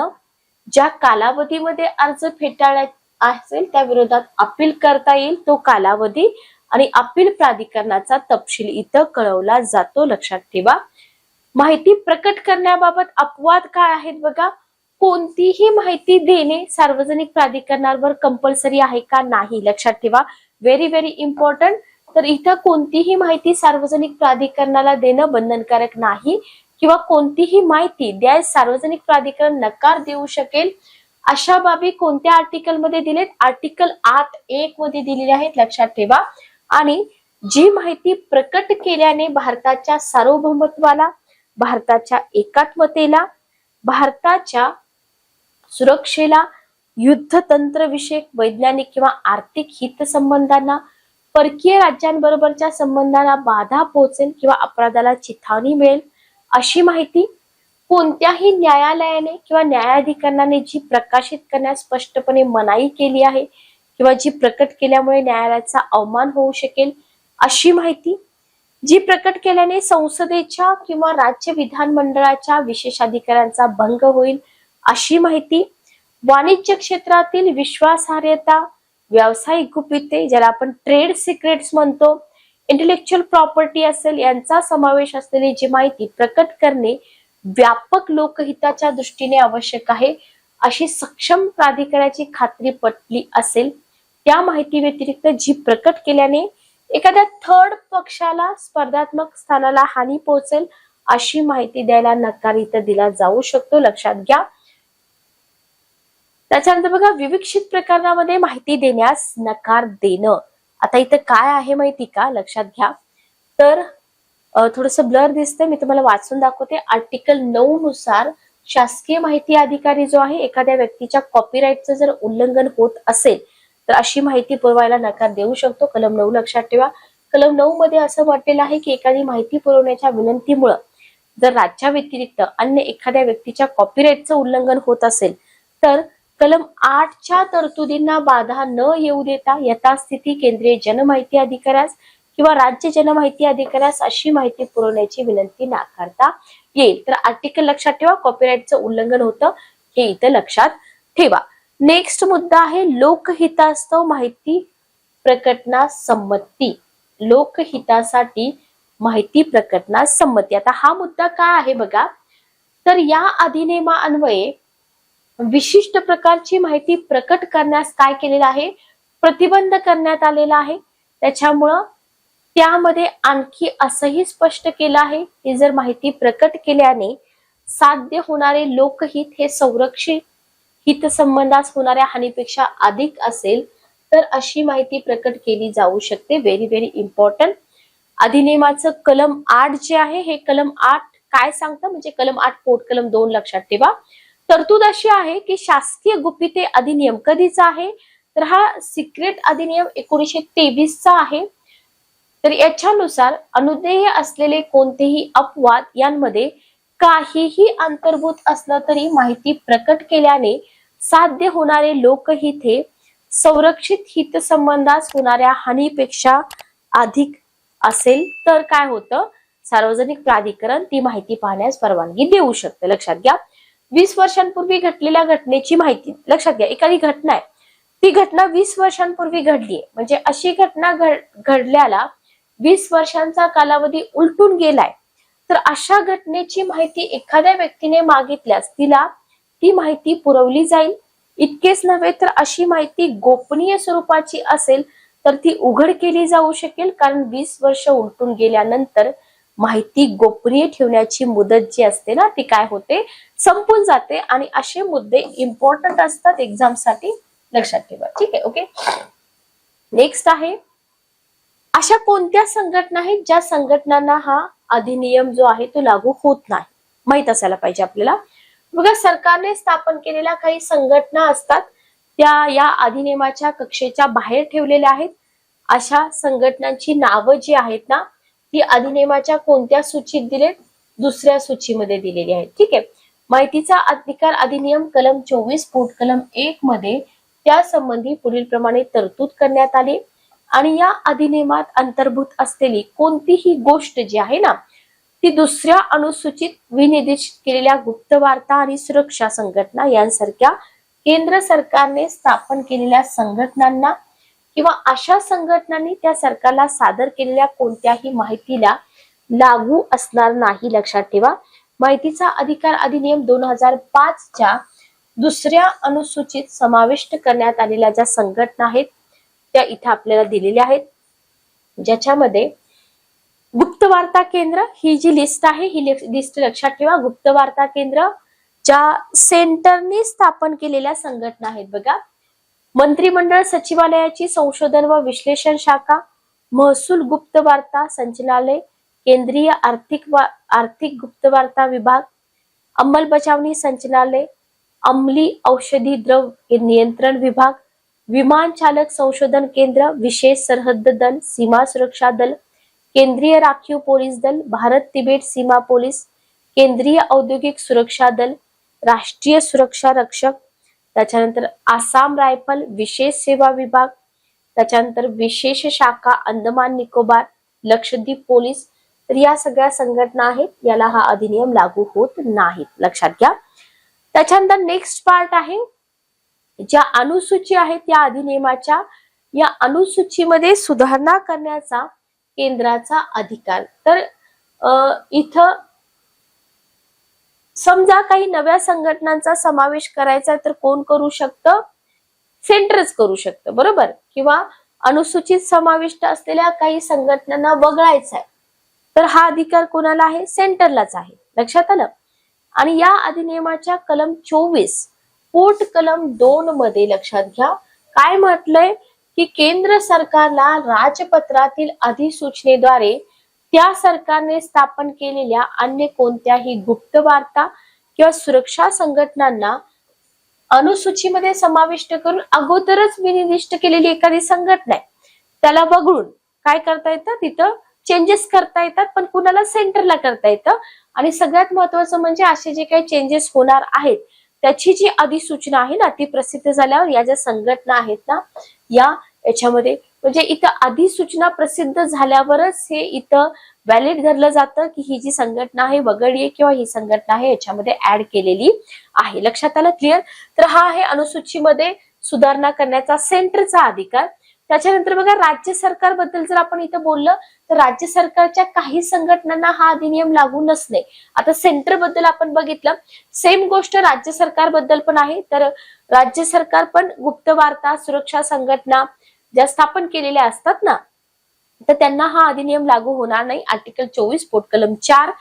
ज्या कालावधीमध्ये अर्ज फेटाळण्यात असेल त्या विरोधात अपील करता येईल तो कालावधी आणि अपील प्राधिकरणाचा तपशील इथं कळवला जातो. लक्षात ठेवा. माहिती प्रकट करण्याबाबत अपवाद काय आहेत? बघा, कोणतीही माहिती देणे सार्वजनिक प्राधिकरणावर कंपल्सरी आहे का? नाही. लक्षात ठेवा. Very very important. तर इथं कोणतीही माहिती सार्वजनिक प्राधिकरणाला देणं बंधनकारक नाही किंवा कोणतीही माहिती द्यास सार्वजनिक प्राधिकरण नकार देऊ शकेल अशा बाबी कोणत्या आर्टिकल मध्ये दिलेत? आर्टिकल 8(1) मध्ये दिलेले आहेत. लक्षात ठेवा. आणि जी माहिती प्रकट केल्याने भारताच्या सार्वभौमत्वाला, भारताच्या एकात्मतेला, भारताच्या सुरक्षेला, युद्धतंत्र विषयक वैज्ञानिक किंवा आर्थिक हितसंबंधांना, परकीय राज्यांबरोबरच्या संबंधाला बाधा पोहोचेल किंवा अपराधाला चिथावणी मिळेल अशी माहिती कोणत्याही न्यायालयाने किंवा न्यायाधिकरणाने जी प्रकाशित करण्यास स्पष्टपणे मनाई केली आहे किंवा जी प्रकट केल्यामुळे न्यायालयाचा अवमान होऊ शकेल अशी माहिती, जी प्रकट केल्याने संसदेच्या किंवा राज्य विधानमंडळाच्या विशेषाधिकारांचा भंग होईल अशी माहिती, वाणिज्य क्षेत्रातील विश्वासार्हता, व्यावसायिक गुपिते ज्याला आपण ट्रेड सिक्रेट्स म्हणतो, इंटेलेक्च्युअल प्रॉपर्टी असेल यांचा समावेश असलेली जी माहिती प्रकट करणे व्यापक लोकहिताच्या दृष्टीने आवश्यक आहे अशी सक्षम प्राधिकरणाची खात्री पटली असेल त्या माहिती व्यतिरिक्त जी प्रकट केल्याने एखाद्या थर्ड पक्षाला स्पर्धात्मक स्थानाला हानी पोहोचेल अशी माहिती द्यायला नकार इथं दिला जाऊ शकतो, लक्षात घ्या. त्याच्यानंतर बघा, विविक्षित प्रकरणामध्ये माहिती देण्यास नकार देणं. आता इथं काय आहे माहिती का, लक्षात घ्या. तर थोडस ब्लर दिसतंय, मी तुम्हाला वाचून दाखवते. आर्टिकल 9 नुसार शासकीय माहिती अधिकारी जो आहे एखाद्या व्यक्तीच्या कॉपीराईटचं जर उल्लंघन होत असेल तर अशी माहिती पुरवायला नकार देऊ शकतो. कलम 9 लक्षात ठेवा. कलम 9 मध्ये असं म्हटलेलं आहे की एखादी माहिती पुरवण्याच्या विनंतीमुळे जर राज्याव्यतिरिक्त अन्य एखाद्या व्यक्तीच्या कॉपीराईटचं उल्लंघन होत असेल तर कलम 8च्या तरतुदींना बाधा न येऊ देता यथास्थिती केंद्रीय जनमाहिती अधिकाऱ्यास किंवा राज्य जनमाहिती अधिकाऱ्यास अशी माहिती पुरवण्याची विनंती नाकारता येईल. तर आर्टिकल लक्षात ठेवा, कॉपीराईटचं उल्लंघन होतं हे इथं लक्षात ठेवा. नेक्स्ट मुद्दा आहे लोकहितास्तव माहिती प्रकटनास संमती. लोकहितासाठी माहिती प्रकटनास संमती. आता हा मुद्दा काय आहे बघा, तर या अधिनियमान्वये विशिष्ट प्रकारची माहिती प्रकट करण्यास काय केलेलं आहे, प्रतिबंध करण्यात आलेला आहे. त्याच्यामुळं त्यामध्ये आणखी असंही स्पष्ट केलं आहे की जर माहिती प्रकट केल्याने साध्य होणारे लोकहित हे संरक्षित हितसंबंधास होणाऱ्या हानीपेक्षा अधिक असेल तर अशी माहिती प्रकट केली जाऊ शकते. Very very important. अधिनियमाचं कलम 8 जे आहे हे कलम 8 काय सांगतं, म्हणजे कलम 8 पोट कलम 2 लक्षात ठेवा. तरतूद अशी आहे की शासकीय गुपिते अधिनियम कधीचा आहे, तर हा सिक्रेट अधिनियम 1923चा आहे. तर याच्यानुसार अनुदेय असलेले कोणतेही अपवाद यांमध्ये काहीही अंतर्भूत असलं तरी माहिती प्रकट केल्याने साध्य होणारे लोकहित हे संरक्षित हितसंबंधास होणाऱ्या हानीपेक्षा अधिक असेल तर काय होतं, सार्वजनिक प्राधिकरण ती माहिती पाहण्यास परवानगी देऊ शकते. लक्षात घ्या. 20 वर्षांपूर्वी घडलेल्या घटनेची माहिती, लक्षात घ्या, एखादी घटना आहे ती घटना 20 वर्षांपूर्वी घडलीये, म्हणजे अशी घटना घडल्याला 20 वर्षांचा कालावधी उलटून गेलाय, तर अशा घटनेची माहिती एखाद्या व्यक्तीने मागितल्यास तिला ती माहिती पुरवली जाईल. इतकेच नव्हे तर अशी माहिती गोपनीय स्वरूपाची असेल तर ती उघड केली जाऊ शकेल, कारण 20 वर्ष उलटून गेल्यानंतर माहिती गोपनीय ठेवण्याची मुदत जी असते ना ती काय होते, संपून जाते. आणि असे मुद्दे इम्पॉर्टंट असतात एक्झाम साठी, लक्षात ठेवा. ठीक आहे, ओके. नेक्स्ट आहे, अशा कोणत्या संघटना आहेत ज्या संघटनांना हा अधिनियम जो आहे तो लागू होत नाही, माहित असायला पाहिजे आपल्याला. बघा, सरकारने स्थापन केलेल्या काही संघटना असतात त्या या अधिनियमाच्या कक्षेच्या बाहेर ठेवलेल्या आहेत. अशा संघटनांची नावं जी आहेत ना ती अधिनियमाच्या कोणत्या सूचीत दिलेत, दुसऱ्या सूचीमध्ये दिलेली आहेत. ठीक आहे. माहितीचा अधिकार अधिनियम कलम 24 पोट कलम 1 मध्ये त्या संबंधी पुढील प्रमाणे तरतूद करण्यात आली. आणि या अधिनियमात अंतर्भूत असलेली कोणतीही गोष्ट जी आहे ना ती दुसऱ्या अनुसूचित विनिर्देशित केलेल्या गुप्तवार्ता आणि सुरक्षा संघटना यांसारख्या केंद्र सरकारने स्थापन केलेल्या संघटनांना किंवा अशा संघटनांनी त्या सरकारला सादर केलेल्या कोणत्याही माहितीला लागू असणार नाही. लक्षात ठेवा. माहितीचा अधिकार अधिनियम 2005च्या दुसऱ्या अनुसूचित समाविष्ट करण्यात आलेल्या ज्या संघटना आहेत त्या इथे आपल्याला दिलेल्या आहेत, ज्याच्यामध्ये गुप्तवार्ता केंद्र ही जी लिस्ट आहे ही लिस्ट लक्षात ठेवा. गुप्तवार्ता केंद्र ज्या सेंटरने स्थापन केलेल्या संघटना आहेत बघा, मंत्रिमंडळ सचिवालयाची संशोधन व विश्लेषण शाखा, महसूल गुप्तवार्ता संचालनालय, केंद्रीय आर्थिक गुप्तवार्ता विभाग, अंमलबजावणी संचालनालय, अंमली औषधी द्रव्य नियंत्रण विभाग, विमान चालक संशोधन केंद्र, विशेष सरहद दल, सीमा सुरक्षा दल, केंद्रीय राखीव पोलीस दल, भारत तिबेट सीमा पोलीस, केंद्रीय औद्योगिक सुरक्षा दल, राष्ट्रीय सुरक्षा रक्षक, त्याच्यानंतर आसाम रायफल, विशेष सेवा विभाग, त्याच्यानंतर विशेष शाखा अंदमान निकोबार, लक्षद्वीप पोलीस. तर या सगळ्या संघटना आहेत, याला हा अधिनियम लागू होत नाही, लक्षात घ्या. त्याच्यानंतर नेक्स्ट पार्ट आहे, ज्या अनुसूची आहेत त्या अधिनियमाच्या, या अनुसूचीमध्ये सुधारणा करण्याचा केंद्राचा अधिकार. तर इथं समजा काही नव्या संघटनांचा समावेश करायचा तर कोण करू शकतं? सेंटरच करू शकतं, बरोबर. किंवा अनुसूचित समाविष्ट असलेल्या काही संघटनांना वगळायचा आहे तर हा अधिकार कोणाला आहे? सेंटरलाच आहे, लक्षात आलं. आणि या अधिनियमाच्या कलम 24 पोट कलम 2 मध्ये लक्षात घ्या काय म्हटलंय की केंद्र सरकारला राजपत्रातील अधिसूचनेद्वारे त्या सरकारने स्थापन केलेल्या अन्य कोणत्याही गुप्त वार्ता किंवा सुरक्षा संघटनांना अनुसूचीमध्ये समाविष्ट करून अगोदरच विनिर्दिष्ट केलेली एखादी संघटना आहे त्याला वगळून काय करता येतं? तिथं चेंजेस करता येतात, पण कुणाला? सेंटरला करता येतं. आणि सगळ्यात महत्वाचं म्हणजे असे जे काही चेंजेस होणार आहेत त्याची जी अधिसूचना आहे ना ती प्रसिद्ध झाल्यावर या ज्या संघटना आहेत ना याच्यामध्ये म्हणजे इथं अधिसूचना प्रसिद्ध झाल्यावरच हे इथं व्हॅलिड धरलं जातं की ही जी संघटना आहे वगळली आहे किंवा ही संघटना आहे याच्यामध्ये ऍड केलेली आहे. लक्षात आलं? क्लिअर? तर हा आहे अनुसूचीमध्ये सुधारणा करण्याचा सेंटरचा अधिकार. त्याच्यानंतर बघा राज्य सरकारबद्दल जर आपण इथं बोललं तर राज्य सरकारच्या काही संघटनांना हा अधिनियम लागू नसणे. आता सेंटर बद्दल आपण बघितलं, सेम गोष्ट राज्य सरकारबद्दल पण आहे. तर राज्य सरकार पण गुप्त वार्ता सुरक्षा संघटना ज्या स्थापन केलेल्या असतात ना तर त्यांना हा अधिनियम लागू होणार नाही. आर्टिकल 24 पोट कलम 4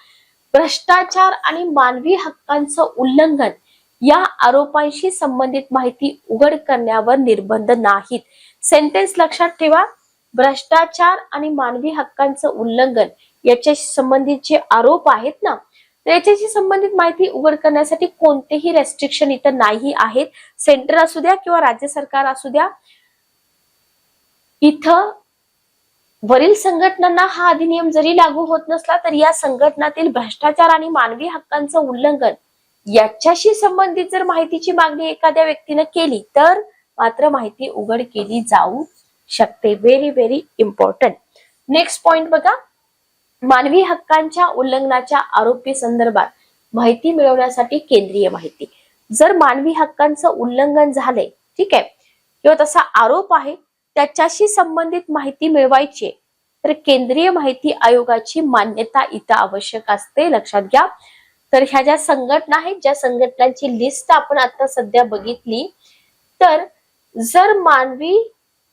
भ्रष्टाचार आणि मानवी हक्कांचं उल्लंघन या आरोपांशी संबंधित माहिती उघड करण्यावर निर्बंध नाहीत. सेंटेन्स लक्षात ठेवा, भ्रष्टाचार आणि मानवी हक्कांचं उल्लंघन याच्याशी संबंधित जे आरोप आहेत ना तर याच्याशी संबंधित माहिती उघड करण्यासाठी कोणतेही रेस्ट्रिक्शन इथं नाही आहेत. सेंटर असू द्या किंवा राज्य सरकार असू द्या, इथं वरील संघटनांना हा अधिनियम जरी लागू होत नसला तरी या संघटनातील भ्रष्टाचार आणि मानवी हक्कांचं उल्लंघन याच्याशी संबंधित जर माहितीची मागणी एखाद्या व्यक्तीने केली तर मात्र माहिती उघड केली जाऊ शकते. Very very important. Next point बघा, मानवी हक्कांच्या उल्लंघनाच्या आरोपी संदर्भात माहिती मिळवण्यासाठी केंद्रीय माहिती. जर मानवी हक्कांचं उल्लंघन झालंय, ठीक आहे, किंवा तसा आरोप आहे त्याच्याशी संबंधित माहिती मिळवायची तर केंद्रीय माहिती आयोगाची मान्यता इथं आवश्यक असते, लक्षात घ्या. तर ह्या ज्या संघटना आहेत, ज्या संघटनांची लिस्ट आपण आता सध्या बघितली, तर जर मानवी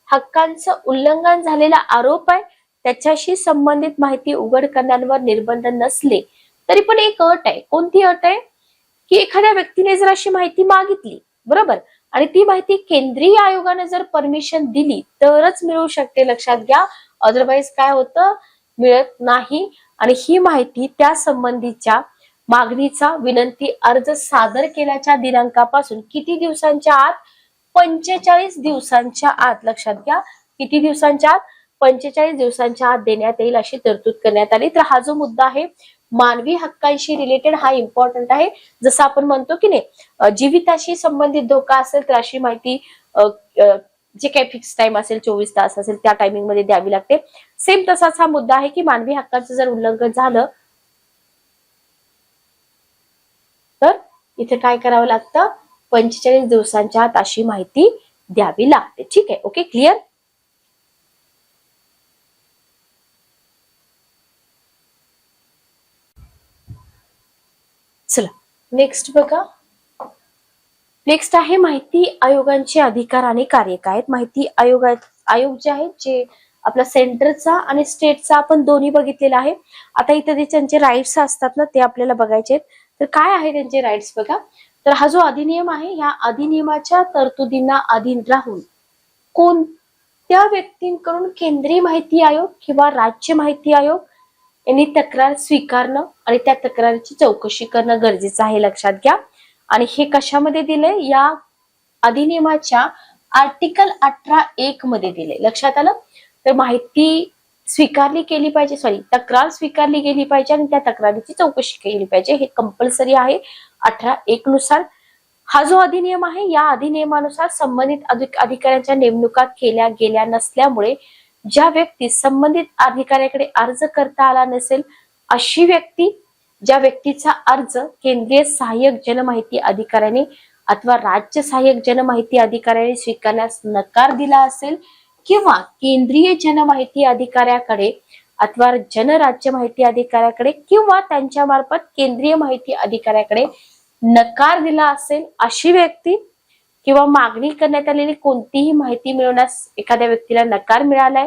हक्कांचं उल्लंघन झालेला आरोप आहे त्याच्याशी संबंधित माहिती उघड करण्यावर निर्बंध नसले तरी पण एक अट आहे. कोणती अट आहे? की एखाद्या व्यक्तीने जर अशी माहिती मागितली, बरोबर, आणि ती माहिती केंद्रीय आयोगाने जर परमिशन दिली तरच मिळू शकते, लक्षात घ्या. अदरवाईज काय होतं? मिळत नाही. आणि ही माहिती त्या संबंधीच्या मागणीचा विनंती अर्ज सादर केल्याच्या दिनांकापासून किती दिवसांच्या आत? 45 दिवसांच्या आत, लक्षात घ्या. किती दिवसांच्या आत? 45 दिवसांच्या आत देण्यात येईल अशी तरतूद करण्यात आली. तर हा जो मुद्दा आहे मानवी हक्कांशी रिलेटेड हा इम्पॉर्टंट आहे. जसं आपण म्हणतो की नाही जीविताशी संबंधित धोका असेल तर अशी माहिती जे काही फिक्स टाइम असेल 24 तास असेल त्या टायमिंग मध्ये द्यावी लागते. सेम तसाच हा मुद्दा आहे की मानवी हक्काचं जर उल्लंघन झालं तर इथे काय करावं लागतं? 45 दिवसांच्या आत अशी माहिती द्यावी लागते. ठीक आहे, ओके, क्लिअर. चला नेक्स्ट बघा. नेक्स्ट आहे माहिती आयोगांचे अधिकार आणि कार्य काय आहेत. माहिती आयोग जे आहेत जे आपला सेंटरचा आणि स्टेटचा आपण दोन्ही बघितलेला आहे. आता इथे त्यांचे राईट्स असतात ना ते आपल्याला बघायचे आहेत. तर काय आहे त्यांचे राईट्स बघा. तर हा जो अधिनियम आहे ह्या अधिनियमाच्या तरतुदींना अधीन राहून कोणत्या व्यक्तींकडून केंद्रीय माहिती आयोग किंवा राज्य माहिती आयोग यांनी तक्रार स्वीकारणं आणि त्या तक्रारीची चौकशी करणं गरजेचं आहे, लक्षात घ्या. आणि हे कशामध्ये दिलंय? या अधिनियमाच्या आर्टिकल 18(1) मध्ये दिले. लक्षात आलं? तर माहिती स्वीकारली केली पाहिजे, तक्रार स्वीकारली गेली पाहिजे आणि त्या तक्रारीची चौकशी केली पाहिजे, हे कंपल्सरी आहे 18(1) नुसार. हा जो अधिनियम आहे, या अधिनियमानुसार संबंधित अधिकाऱ्यांच्या नेमणुका केल्या गेल्या नसल्यामुळे ज्या व्यक्ती संबंधित अधिकाऱ्याकडे अर्ज करता आला नसेल, अशी व्यक्ती, ज्या व्यक्तीचा अर्ज केंद्रीय सहाय्यक जनमाहिती अधिकाऱ्याने अथवा राज्य सहाय्यक जनमाहिती अधिकाऱ्याने स्वीकारण्यास नकार दिला असेल किंवा केंद्रीय जनमाहिती अधिकाऱ्याकडे अथवा जनराज्य माहिती अधिकाऱ्याकडे किंवा त्यांच्या मार्फत केंद्रीय माहिती अधिकाऱ्याकडे नकार दिला असेल, अशी व्यक्ती किंवा मागणी करण्यात आलेली कोणतीही माहिती मिळवण्यास एखाद्या व्यक्तीला नकार मिळालाय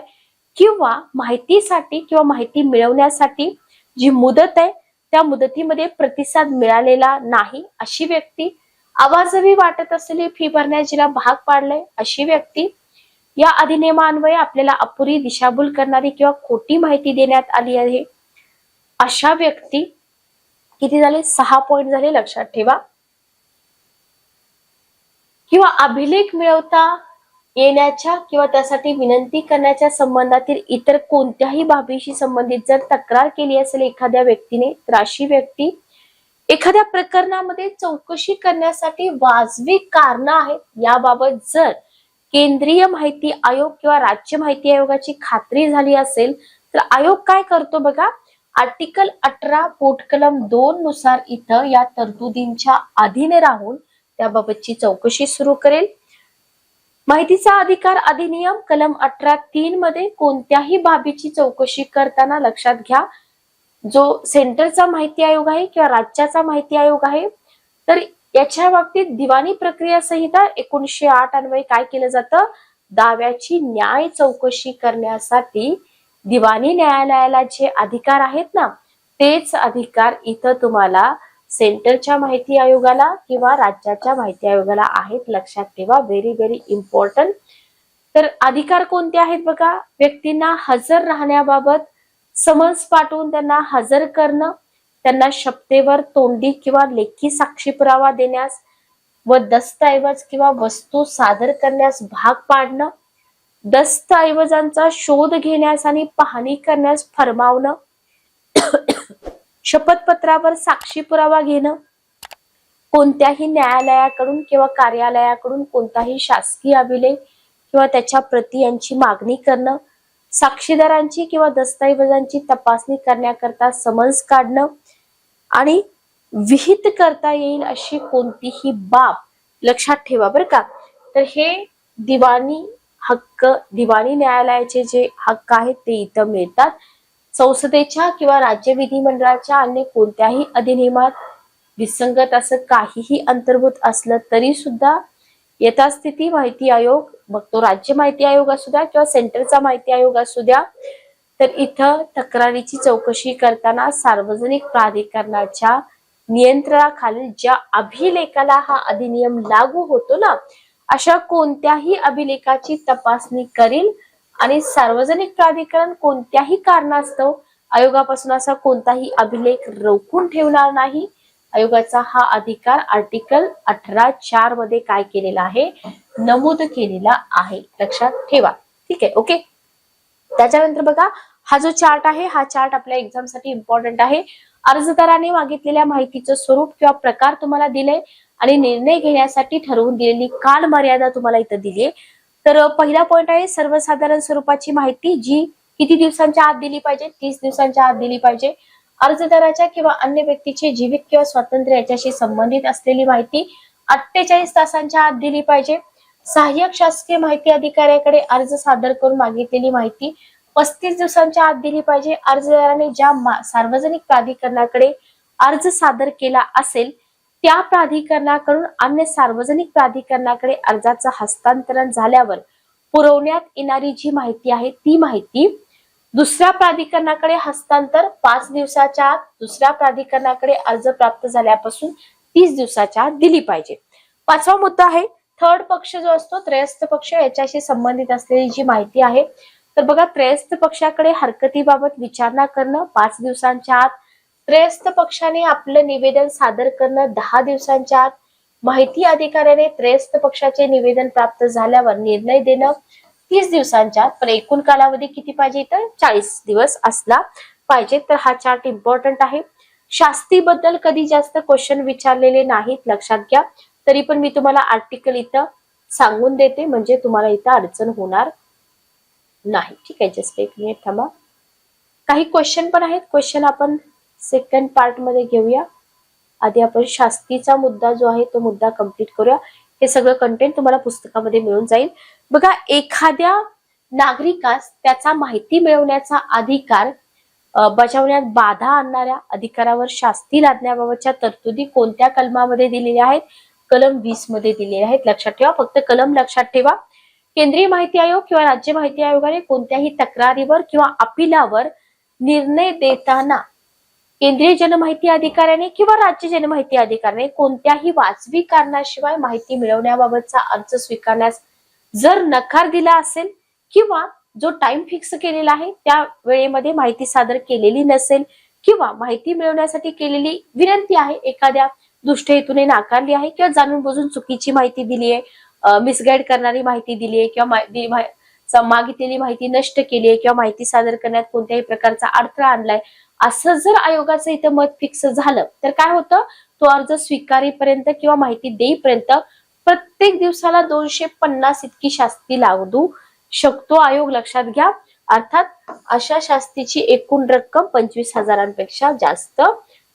किंवा माहितीसाठी किंवा माहिती मिळवण्यासाठी जी मुदत आहे त्या मुदतीमध्ये प्रतिसाद मिळालेला नाही, अशी व्यक्ती, अवाजवी वाटत असलेली फी भरण्यास जिला भाग पाडलंय अशी व्यक्ती, या अधिनियमान्वये आपल्याला अपुरी, दिशाभूल करणारी किंवा खोटी माहिती देण्यात आली आहे, अशा व्यक्ती, किती झाले? 6 पॉइंट झाले, लक्षात ठेवा. किंवा अभिलेख मिळवता येण्याच्या किंवा त्यासाठी विनंती करण्याच्या संबंधातील इतर कोणत्याही बाबीशी संबंधित जर तक्रार केली असेल एखाद्या व्यक्तीने, तर अशी व्यक्ती एखाद्या प्रकरणामध्ये चौकशी करण्यासाठी वाजवी कारण आहेत याबाबत जर केंद्रीय माहिती आयोग किंवा राज्य माहिती आयोगाची खात्री झाली असेल, तर आयोग काय करतो बघा, आर्टिकल 18 पोटकलम 2 नुसार इथं या तरतुदींच्या अधीन राहून त्याबाबतची चौकशी सुरू करेल. माहितीचा अधिकार अधिनियम कलम 18(3) मध्ये कोणत्याही बाबीची चौकशी करताना लक्षात घ्या, जो सेंटरचा माहिती आयोग आहे किंवा राज्याचा माहिती आयोग आहे, तर याच्या बाबतीत दिवाणी प्रक्रिया संहिता 1908 अन्वये काय केलं जातं, दाव्याची न्याय चौकशी करण्यासाठी दिवाणी न्यायालयाला जे अधिकार आहेत ना, तेच अधिकार इथं तुम्हाला सेंटरच्या माहिती आयोगाला किंवा राज्याच्या माहिती आयोगाला आहेत, लक्षात ठेवा. Very very important. तर अधिकार कोणते आहेत बघा, व्यक्तींना हजर राहण्याबाबत समन्स पाठवून त्यांना हजर करणं, त्यांना शपथेवर तोंडी किंवा लेखी साक्षी पुरावा देण्यास व दस्तऐवज किंवा वस्तू सादर करण्यास भाग पाडणं, दस्तऐवजांचा शोध घेण्यास आणि पाहणी करण्यास फरमावणं, शपथपत्रावर साक्षी पुरावा घेणं, कोणत्याही न्यायालयाकडून किंवा कार्यालयाकडून कोणताही शासकीय अभिलेख किंवा त्याच्या प्रती यांची मागणी करणं, साक्षीदारांची किंवा दस्तऐवजांची तपासणी करण्याकरता समन्स काढणं आणि विहित करता येईल अशी कोणतीही बाब, लक्षात ठेवा बरं का. तर हे दिवाणी हक्क, दिवाणी न्यायालयाचे जे हक्क आहेत ते इथं मिळतात. संसदेच्या किंवा राज्य विधिमंडळाच्या अन्य कोणत्याही अधिनियमात विसंगत असं काहीही अंतर्भूत असलं तरी सुद्धा यथास्थिती माहिती आयोग, मग तो राज्य माहिती आयोग असू द्या किंवा सेंटरचा माहिती आयोग असू द्या, तर इथं तक्रारीची चौकशी करताना सार्वजनिक प्राधिकरणाच्या नियंत्रणाखालील ज्या अभिलेखाला हा अधिनियम लागू होतो ना, अशा कोणत्याही अभिलेखाची तपासणी करील आणि सार्वजनिक प्राधिकरण कोणत्याही कारणास्तव आयोगापासून असा कोणताही अभिलेख रोखून ठेवणार नाही. आयोगाचा हा अधिकार आर्टिकल 18(4) मध्ये काय केलेला आहे, नमूद केलेला आहे, लक्षात ठेवा. ठीक आहे, ओके. त्याच्यानंतर बघा, हा जो चार्ट आहे, हा चार्ट आपल्या एक्झाम साठी इम्पॉर्टंट आहे. अर्जदाराने मागितलेल्या माहितीचं स्वरूप किंवा प्रकार तुम्हाला दिले आणि निर्णय घेण्यासाठी ठरवून दिलेली काल मर्यादा तुम्हाला इथं दिली आहे. तर पहिला पॉइंट आहे सर्वसाधारण स्वरूपाची माहिती, जी किती दिवसांच्या आत दिली पाहिजे, 30 दिवसांच्या आत दिली पाहिजे. अर्जदाराच्या किंवा अन्य व्यक्तीचे जीवित किंवा स्वातंत्र्य याच्याशी संबंधित असलेली माहिती 48 तासांच्या आत दिली पाहिजे. सहाय्यक शासकीय माहिती अधिकाऱ्याकडे अर्ज सादर करून मागितलेली माहिती 35 दिवसांच्या आत दिली पाहिजे. अर्जदाराने ज्या सार्वजनिक प्राधिकरणाकडे अर्ज सादर केला असेल त्या प्राधिकरणाकडून अन्य सार्वजनिक प्राधिकरणाकडे अर्जाचं हस्तांतरण झाल्यावर पुरवण्यात येणारी जी माहिती आहे ती माहिती दुसऱ्या प्राधिकरणाकडे हस्तांतर 5 दिवसाच्या आत, दुसऱ्या प्राधिकरणाकडे अर्ज प्राप्त झाल्यापासून 30 दिवसाच्या आत दिली पाहिजे. पाचवा मुद्दा आहे थर्ड पक्ष जो असतो, त्रयस्थ पक्ष, याच्याशी संबंधित असलेली जी माहिती आहे. तर बघा, त्रयस्थ पक्षाकडे हरकतीबाबत विचारणा करणं 5 दिवसांच्या आत, त्रयस्थ पक्षाने आपलं निवेदन सादर करणं 10 दिवसांच्या आत, माहिती अधिकाऱ्याने त्रयस्थ पक्षाचे निवेदन प्राप्त झाल्यावर निर्णय देणं 30 दिवसांच्या, पण एकूण कालावधी किती पाहिजे, तर 40 दिवस असला पाहिजे. तर हा चार्ट इम्पॉर्टंट आहे. शास्ती बद्दल कधी जास्त क्वेश्चन विचारलेले नाहीत, लक्षात घ्या. तरी पण मी तुम्हाला आर्टिकल इथं सांगून देते, म्हणजे तुम्हाला इथं अडचण होणार नाही. ठीक आहे, जस्ट एक मिनिट थांबा. काही क्वेश्चन पण आहेत. क्वेश्चन आपण सेकंड पार्ट मध्ये घेऊया. आधी आपण शास्तीचा मुद्दा जो आहे तो मुद्दा कंप्लीट करूया. हे सगळं कंटेंट तुम्हाला पुस्तकामध्ये मिळून जाईल. बघा, एखाद्या नागरिकास त्याचा माहिती मिळवण्याचा अधिकार बजावण्यात बाधा आणणाऱ्या अधिकारावर शास्ती लादण्याबाबतच्या तरतुदी कोणत्या कलमामध्ये दिलेल्या आहेत? कलम 20 मध्ये दिलेल्या आहेत. लक्षात ठेवा, फक्त कलम लक्षात ठेवा. केंद्रीय माहिती आयोग किंवा राज्य माहिती आयोगाने कोणत्याही तक्रारीवर किंवा अपीलावर निर्णय देताना केंद्रीय जनमाहिती अधिकाऱ्याने किंवा राज्य जनमाहिती अधिकाऱ्याने कोणत्याही वाजवी कारणाशिवाय माहिती मिळवण्याबाबतचा अर्ज स्वीकारण्यास जर नकार दिला असेल किंवा जो टाइम फिक्स केलेला आहे त्या वेळेमध्ये माहिती सादर केलेली नसेल किंवा माहिती मिळवण्यासाठी केलेली विनंती आहे एखाद्या दुष्ट हेतूने नाकारली आहे किंवा जाणून बुजून चुकीची माहिती दिली आहे, मिसगाईड करणारी माहिती दिली आहे किंवा मागितलेली माहिती नष्ट केली आहे किंवा माहिती सादर करण्यात कोणत्याही प्रकारचा अडथळा आणलाय, असं जर आयोगाचं इथं मत फिक्स झालं तर काय होतं, तो अर्ज स्वीकारेपर्यंत किंवा माहिती देईपर्यंत प्रत्येक दिवसाला 250 इतकी शास्ती लादू शकतो आयोग. लक्षात घ्या. अर्थात अशा शास्तीची एकूण रक्कम 25,000पेक्षा जास्त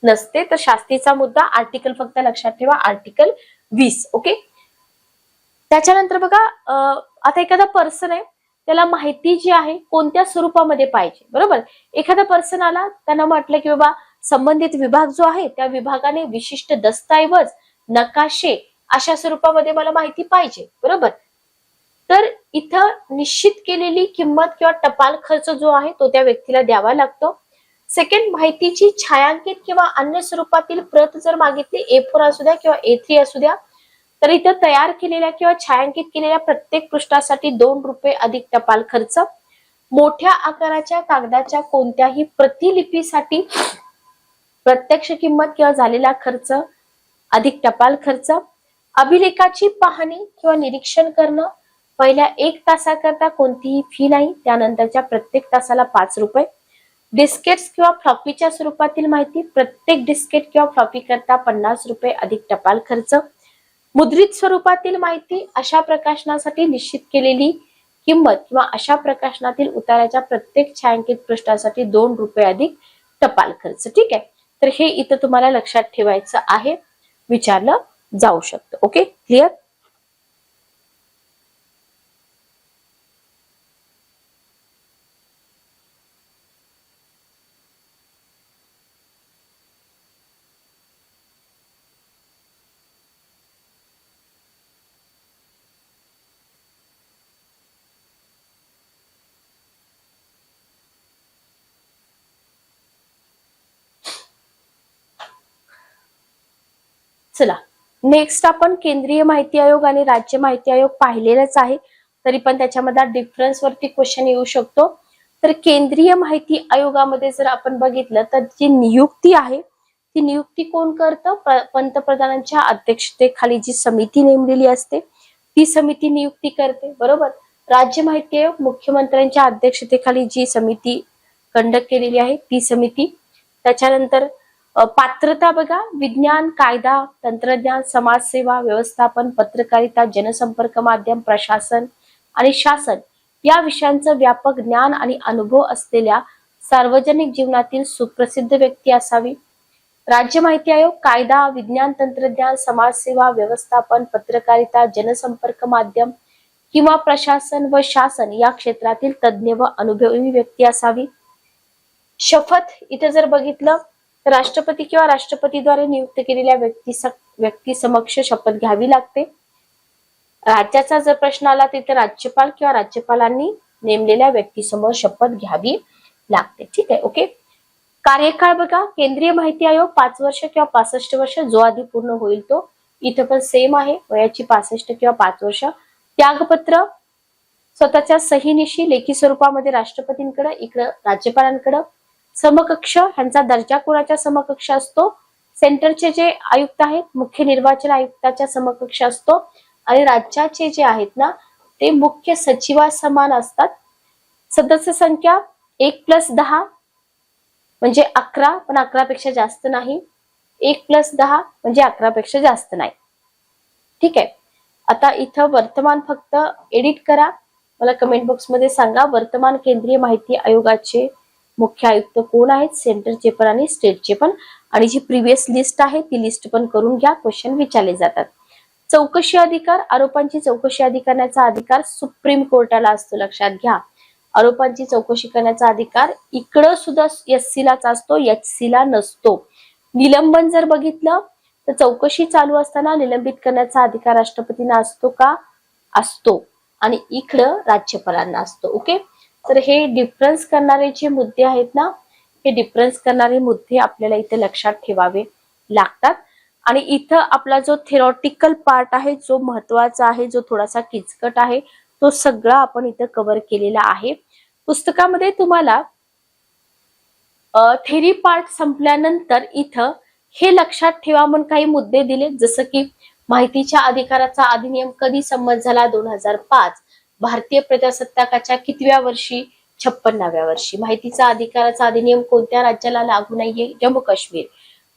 नसते. तर शास्तीचा मुद्दा आर्टिकल फक्त लक्षात ठेवा, आर्टिकल 20. ओके. त्याच्यानंतर बघा, आता एखादा पर्सन आहे, त्याला माहिती जी आहे कोणत्या स्वरूपामध्ये पाहिजे, बरोबर. एखादा पर्सन आला, त्यानं म्हटलं की बाबा संबंधित विभाग जो आहे त्या विभागाने विशिष्ट दस्तऐवज, नकाशे अशा स्वरूपामध्ये मला माहिती पाहिजे, बरोबर. तर इथं निश्चित केलेली किंमत किंवा टपाल खर्च जो आहे तो त्या व्यक्तीला द्यावा लागतो. सेकंड, माहितीची छायांकित किंवा अन्य स्वरूपातील प्रत जर मागितली, A4 असू द्या किंवा A3 असू द्या, तर इथं तयार केलेल्या किंवा छायांकित केलेल्या प्रत्येक पृष्ठासाठी 2 रुपये अधिक टपाल खर्च. मोठ्या आकाराच्या कागदाच्या कोणत्याही प्रतिलिपीसाठी प्रत्यक्ष किंमत किंवा झालेला खर्च अधिक टपाल खर्च. अभिलेखाची पाहणी किंवा निरीक्षण करणं, पहिल्या 1 तासाकरता कोणतीही फी नाही, त्यानंतरच्या प्रत्येक तासाला 5 रुपये. डिस्केट्स किंवा फ्लॉपीच्या स्वरूपातील माहिती, प्रत्येक डिस्केट किंवा फ्लॉपी करता 50 रुपये अधिक टपाल खर्च. मुद्रित स्वरूपातील माहिती, अशा प्रकाशनासाठी निश्चित केलेली किंमत किंवा अशा प्रकाशनातील उताराच्या प्रत्येक छायांकित पृष्ठासाठी 2 रुपये अधिक टपाल खर्च. ठीक आहे. तर हे इथं तुम्हाला लक्षात ठेवायचं आहे, विचारलं जाऊ शकतं. Okay, clear. चला, नेक्स्ट आपण केंद्रीय माहिती आयोग आणि राज्य माहिती आयोग पाहिलेलंच आहे, तरी पण त्याच्यामध्ये डिफरन्स वरती क्वेश्चन येऊ शकतो. तर केंद्रीय माहिती आयोगामध्ये जर आपण बघितलं तर जी नियुक्ती आहे ती नियुक्ती कोण करतं, पंतप्रधानांच्या अध्यक्षतेखाली जी समिती नेमलेली असते ती समिती नियुक्ती करते, बरोबर. राज्य माहिती आयोग मुख्यमंत्र्यांच्या अध्यक्षतेखाली जी समिती कंडक्ट केलेली आहे ती समिती. त्याच्यानंतर पात्रता बघा, विज्ञान, कायदा, तंत्रज्ञान, समाजसेवा, व्यवस्थापन, पत्रकारिता, जनसंपर्क माध्यम, प्रशासन आणि शासन या विषयांचं व्यापक ज्ञान आणि अनुभव असलेल्या सार्वजनिक जीवनातील सुप्रसिद्ध व्यक्ती असावी. राज्य माहिती आयोग कायदा, विज्ञान, तंत्रज्ञान, समाजसेवा, व्यवस्थापन, पत्रकारिता, जनसंपर्क माध्यम किंवा प्रशासन व शासन या क्षेत्रातील तज्ज्ञ व अनुभवी व्यक्ती असावी. शपथ इथे जर बघितलं तर राष्ट्रपती किंवा राष्ट्रपतीद्वारे नियुक्त केलेल्या व्यक्ती समक्ष शपथ घ्यावी लागते. राज्याचा जर प्रश्न आला तिथे राज्यपाल किंवा राज्यपालांनी नेमलेल्या व्यक्तीसमोर शपथ घ्यावी लागते. ठीक आहे. ओके. कार्यकाळ बघा, केंद्रीय माहिती आयोग 5 वर्ष किंवा 65 वर्ष, जो आधी पूर्ण होईल तो. इथं पण सेम आहे, वयाची 65 किंवा 5 वर्ष. त्यागपत्र स्वतःच्या सहीनिशी लेखी स्वरूपामध्ये राष्ट्रपतींकडे, इकडं राज्यपालांकडे. समकक्ष, ह्यांचा दर्जा कोणाच्या समकक्ष असतो, सेंटरचे जे आयुक्त आहेत मुख्य निर्वाचन आयुक्ताच्या समकक्ष असतो आणि राज्याचे जे आहेत ना ते मुख्य सचिवासमान असतात. सदस्य संख्या 1+10 म्हणजे 11, पण 11 पेक्षा जास्त नाही. 1+10 म्हणजे 11 पेक्षा जास्त नाही. ठीक आहे. आता इथं वर्तमान फक्त एडिट करा, मला कमेंट बॉक्स मध्ये सांगा वर्तमान केंद्रीय माहिती आयोगाचे मुख्य आयुक्त कोण आहेत, सेंटरचे पण आणि स्टेटचे पण, आणि जी प्रिव्हियस लिस्ट आहे ती लिस्ट पण करून घ्या, क्वेश्चन विचारले जातात. चौकशी अधिकार, आरोपांची चौकशी करण्याचा अधिकार सुप्रीम कोर्टाला असतो, लक्षात घ्या. आरोपांची चौकशी करण्याचा अधिकार इकडं सुद्धा SC लाच असतो, HC ला नसतो. निलंबन जर बघितलं तर चौकशी चालू असताना निलंबित करण्याचा अधिकार राष्ट्रपतींना असतो का, असतो, आणि इकडं राज्यपालांना असतो. ओके, तर हे डिफरन्स करणारे जे मुद्दे आहेत ना, हे डिफरन्स करणारे मुद्दे आपल्याला इथे लक्षात ठेवावे लागतात. आणि इथं आपला जो थेरॉटिकल पार्ट आहे, जो महत्वाचा आहे, जो थोडासा किचकट आहे, तो सगळा आपण इथं कव्हर केलेला आहे. पुस्तकामध्ये तुम्हाला थेरी पार्ट संपल्यानंतर इथं हे लक्षात ठेवा म्हणून काही मुद्दे दिले, जसं की माहितीच्या अधिकाराचा अधिनियम कधी संमत झाला, 2005. भारतीय प्रजासत्ताकाच्या कितव्या वर्षी, 56व्या वर्षी. माहितीचा अधिकाराचा अधिनियम कोणत्या राज्याला लागू नाहीये, जम्मू काश्मीर.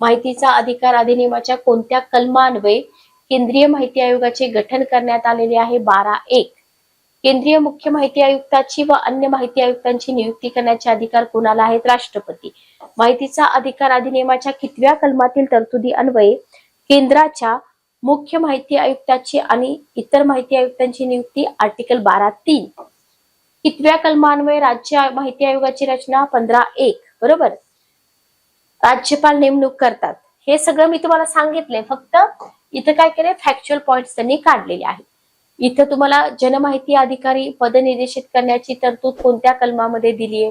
माहितीचा अधिकार अधिनियमाच्या कोणत्या कलमान्वये केंद्रीय माहिती आयोगाचे गठन करण्यात आलेले आहे, 12(1). केंद्रीय मुख्य माहिती आयुक्ताची व अन्य माहिती आयुक्तांची नियुक्ती करण्याचे अधिकार कोणाला आहेत, राष्ट्रपती. माहितीचा अधिकार अधिनियमाच्या कितव्या कलमातील तरतुदी अन्वये केंद्राच्या मुख्य माहिती आयुक्ताची आणि इतर माहिती आयुक्तांची नियुक्ती, आर्टिकल 12(3). कितव्या कलमान्वये राज्य माहिती आयोगाची रचना, 15(1). बरोबर. राज्यपाल नेमणूक करतात. हे सगळं मी तुम्हाला सांगितलंय, फक्त इथं काय केलंय, फॅक्च्युअल पॉइंट्स त्यांनी काढलेले आहेत. इथं तुम्हाला जनमाहिती अधिकारी पद निर्देशित करण्याची तरतूद कोणत्या कलमामध्ये दिली आहे,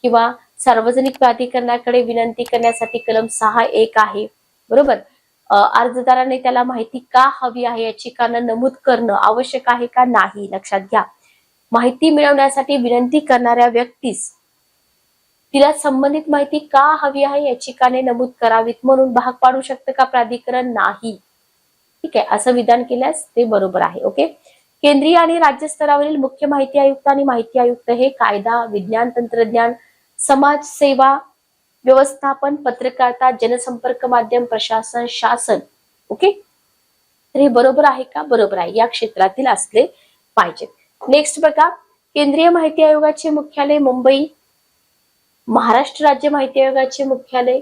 किंवा सार्वजनिक प्राधिकरणाकडे विनंती करण्यासाठी कलम 6(1) आहे. बरोबर. अर्जदाराने त्याला माहिती का हवी आहे याची कारण नमूद करणं आवश्यक आहे का, नाही, लक्षात घ्या. माहिती मिळवण्यासाठी विनंती करणाऱ्या व्यक्तीस तिला संबंधित माहिती का हवी आहे याची कारणे नमूद करावीत म्हणून भाग पाडू शकतं का प्राधिकरण, नाही. ठीक आहे, असं विधान केल्यास ते बरोबर आहे. ओके. केंद्रीय आणि राज्य स्तरावरील मुख्य माहिती आयुक्त आणि माहिती आयुक्त हे कायदा, विज्ञान तंत्रज्ञान, समाज सेवा, व्यवस्थापन, पत्रकारिता, जनसंपर्क माध्यम, प्रशासन, शासन. ओके, तर हे बरोबर आहे का, बरोबर आहे, या क्षेत्रातील असले पाहिजे. नेक्स्ट बघा, केंद्रीय माहिती आयोगाचे मुख्यालय मुंबई, महाराष्ट्र राज्य माहिती आयोगाचे मुख्यालय,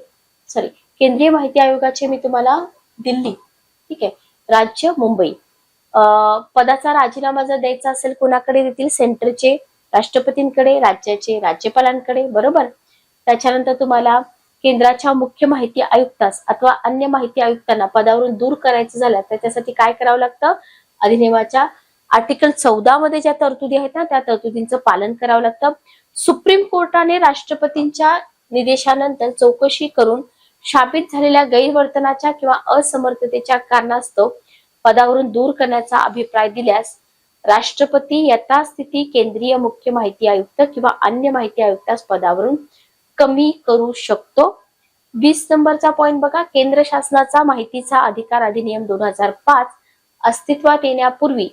केंद्रीय माहिती आयोगाचे मी तुम्हाला दिल्ली, ठीक आहे, राज्य मुंबई. पदाचा राजीनामा जर द्यायचा असेल कोणाकडे देतील, सेंटरचे राष्ट्रपतींकडे, राज्याचे राज्यपालांकडे. बरोबर. त्याच्यानंतर तुम्हाला केंद्राच्या मुख्य माहिती आयुक्तास अथवा अन्य माहिती आयुक्तांना पदावरून दूर करायचं झालं त्याच्यासाठी काय करावं लागतं, अधिनियमाच्या आर्टिकल 14 मध्ये ज्या तरतुदी आहेत ना त्या तरतुदींचं पालन करावं लागतं. सुप्रीम कोर्टाने राष्ट्रपतींच्या निर्देशानंतर चौकशी करून शापित झालेल्या गैरवर्तनाच्या किंवा असमर्थतेच्या कारणास्तव पदावरून दूर करण्याचा अभिप्राय दिल्यास राष्ट्रपती यथास्थिती केंद्रीय मुख्य माहिती आयुक्त किंवा अन्य माहिती आयुक्तास पदावरून कमी करू शकतो. 20 नंबरचा पॉइंट बघा, केंद्र शासनाचा माहितीचा अधिकार अधिनियम 2005 अस्तित्वात येण्यापूर्वी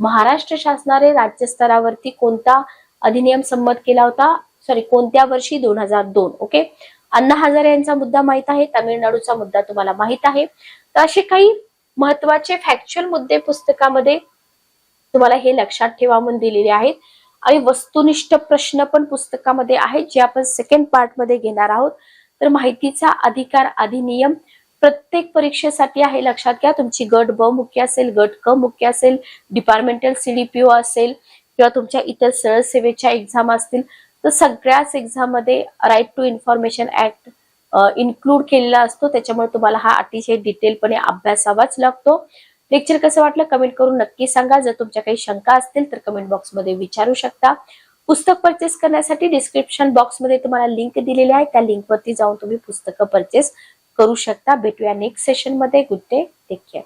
महाराष्ट्र शासनाने राज्य स्तरावरती कोणता अधिनियम संमत केला होता, कोणत्या वर्षी, 2002. ओके. अण्णा हजारे यांचा मुद्दा माहित आहे, तामिळनाडूचा मुद्दा तुम्हाला माहित आहे. तर असे काही महत्वाचे फॅक्च्युअल मुद्दे पुस्तकामध्ये तुम्हाला हे लक्षात ठेवा म्हणून दिलेले आहेत. आणि वस्तुनिष्ठ प्रश्न पण पुस्तकामध्ये आहेत जे आपण सेकंड पार्ट मध्ये घेणार आहोत. तर माहितीचा अधिकार अधिनियम प्रत्येक परीक्षेसाठी आहे, लक्षात घ्या. तुमची गट ब मुख्य असेल, गट क मुख्य असेल, डिपार्टमेंटल CDPO असेल किंवा तुमच्या इतर सरळ सेवेच्या एक्झाम असतील, तर सगळ्याच एक्झाम मध्ये right to information act include केलेला असतो. त्याच्यामुळे तुम्हाला हा अतिशय डिटेलपणे अभ्यासावाच लागतो. लेक्चर कसं वाटलं कमेंट करून नक्की सांगा. जर तुमच्या काही शंका असतील तर कमेंट बॉक्स मध्ये विचारू शकता. पुस्तक परचेस करण्यासाठी डिस्क्रिप्शन बॉक्स मध्ये तुम्हाला लिंक दिलेली आहे, त्या लिंक वरती जाऊन तुम्ही पुस्तकं परचेस करू शकता. भेटूया नेक्स्ट सेशन मध्ये. Good day, take care.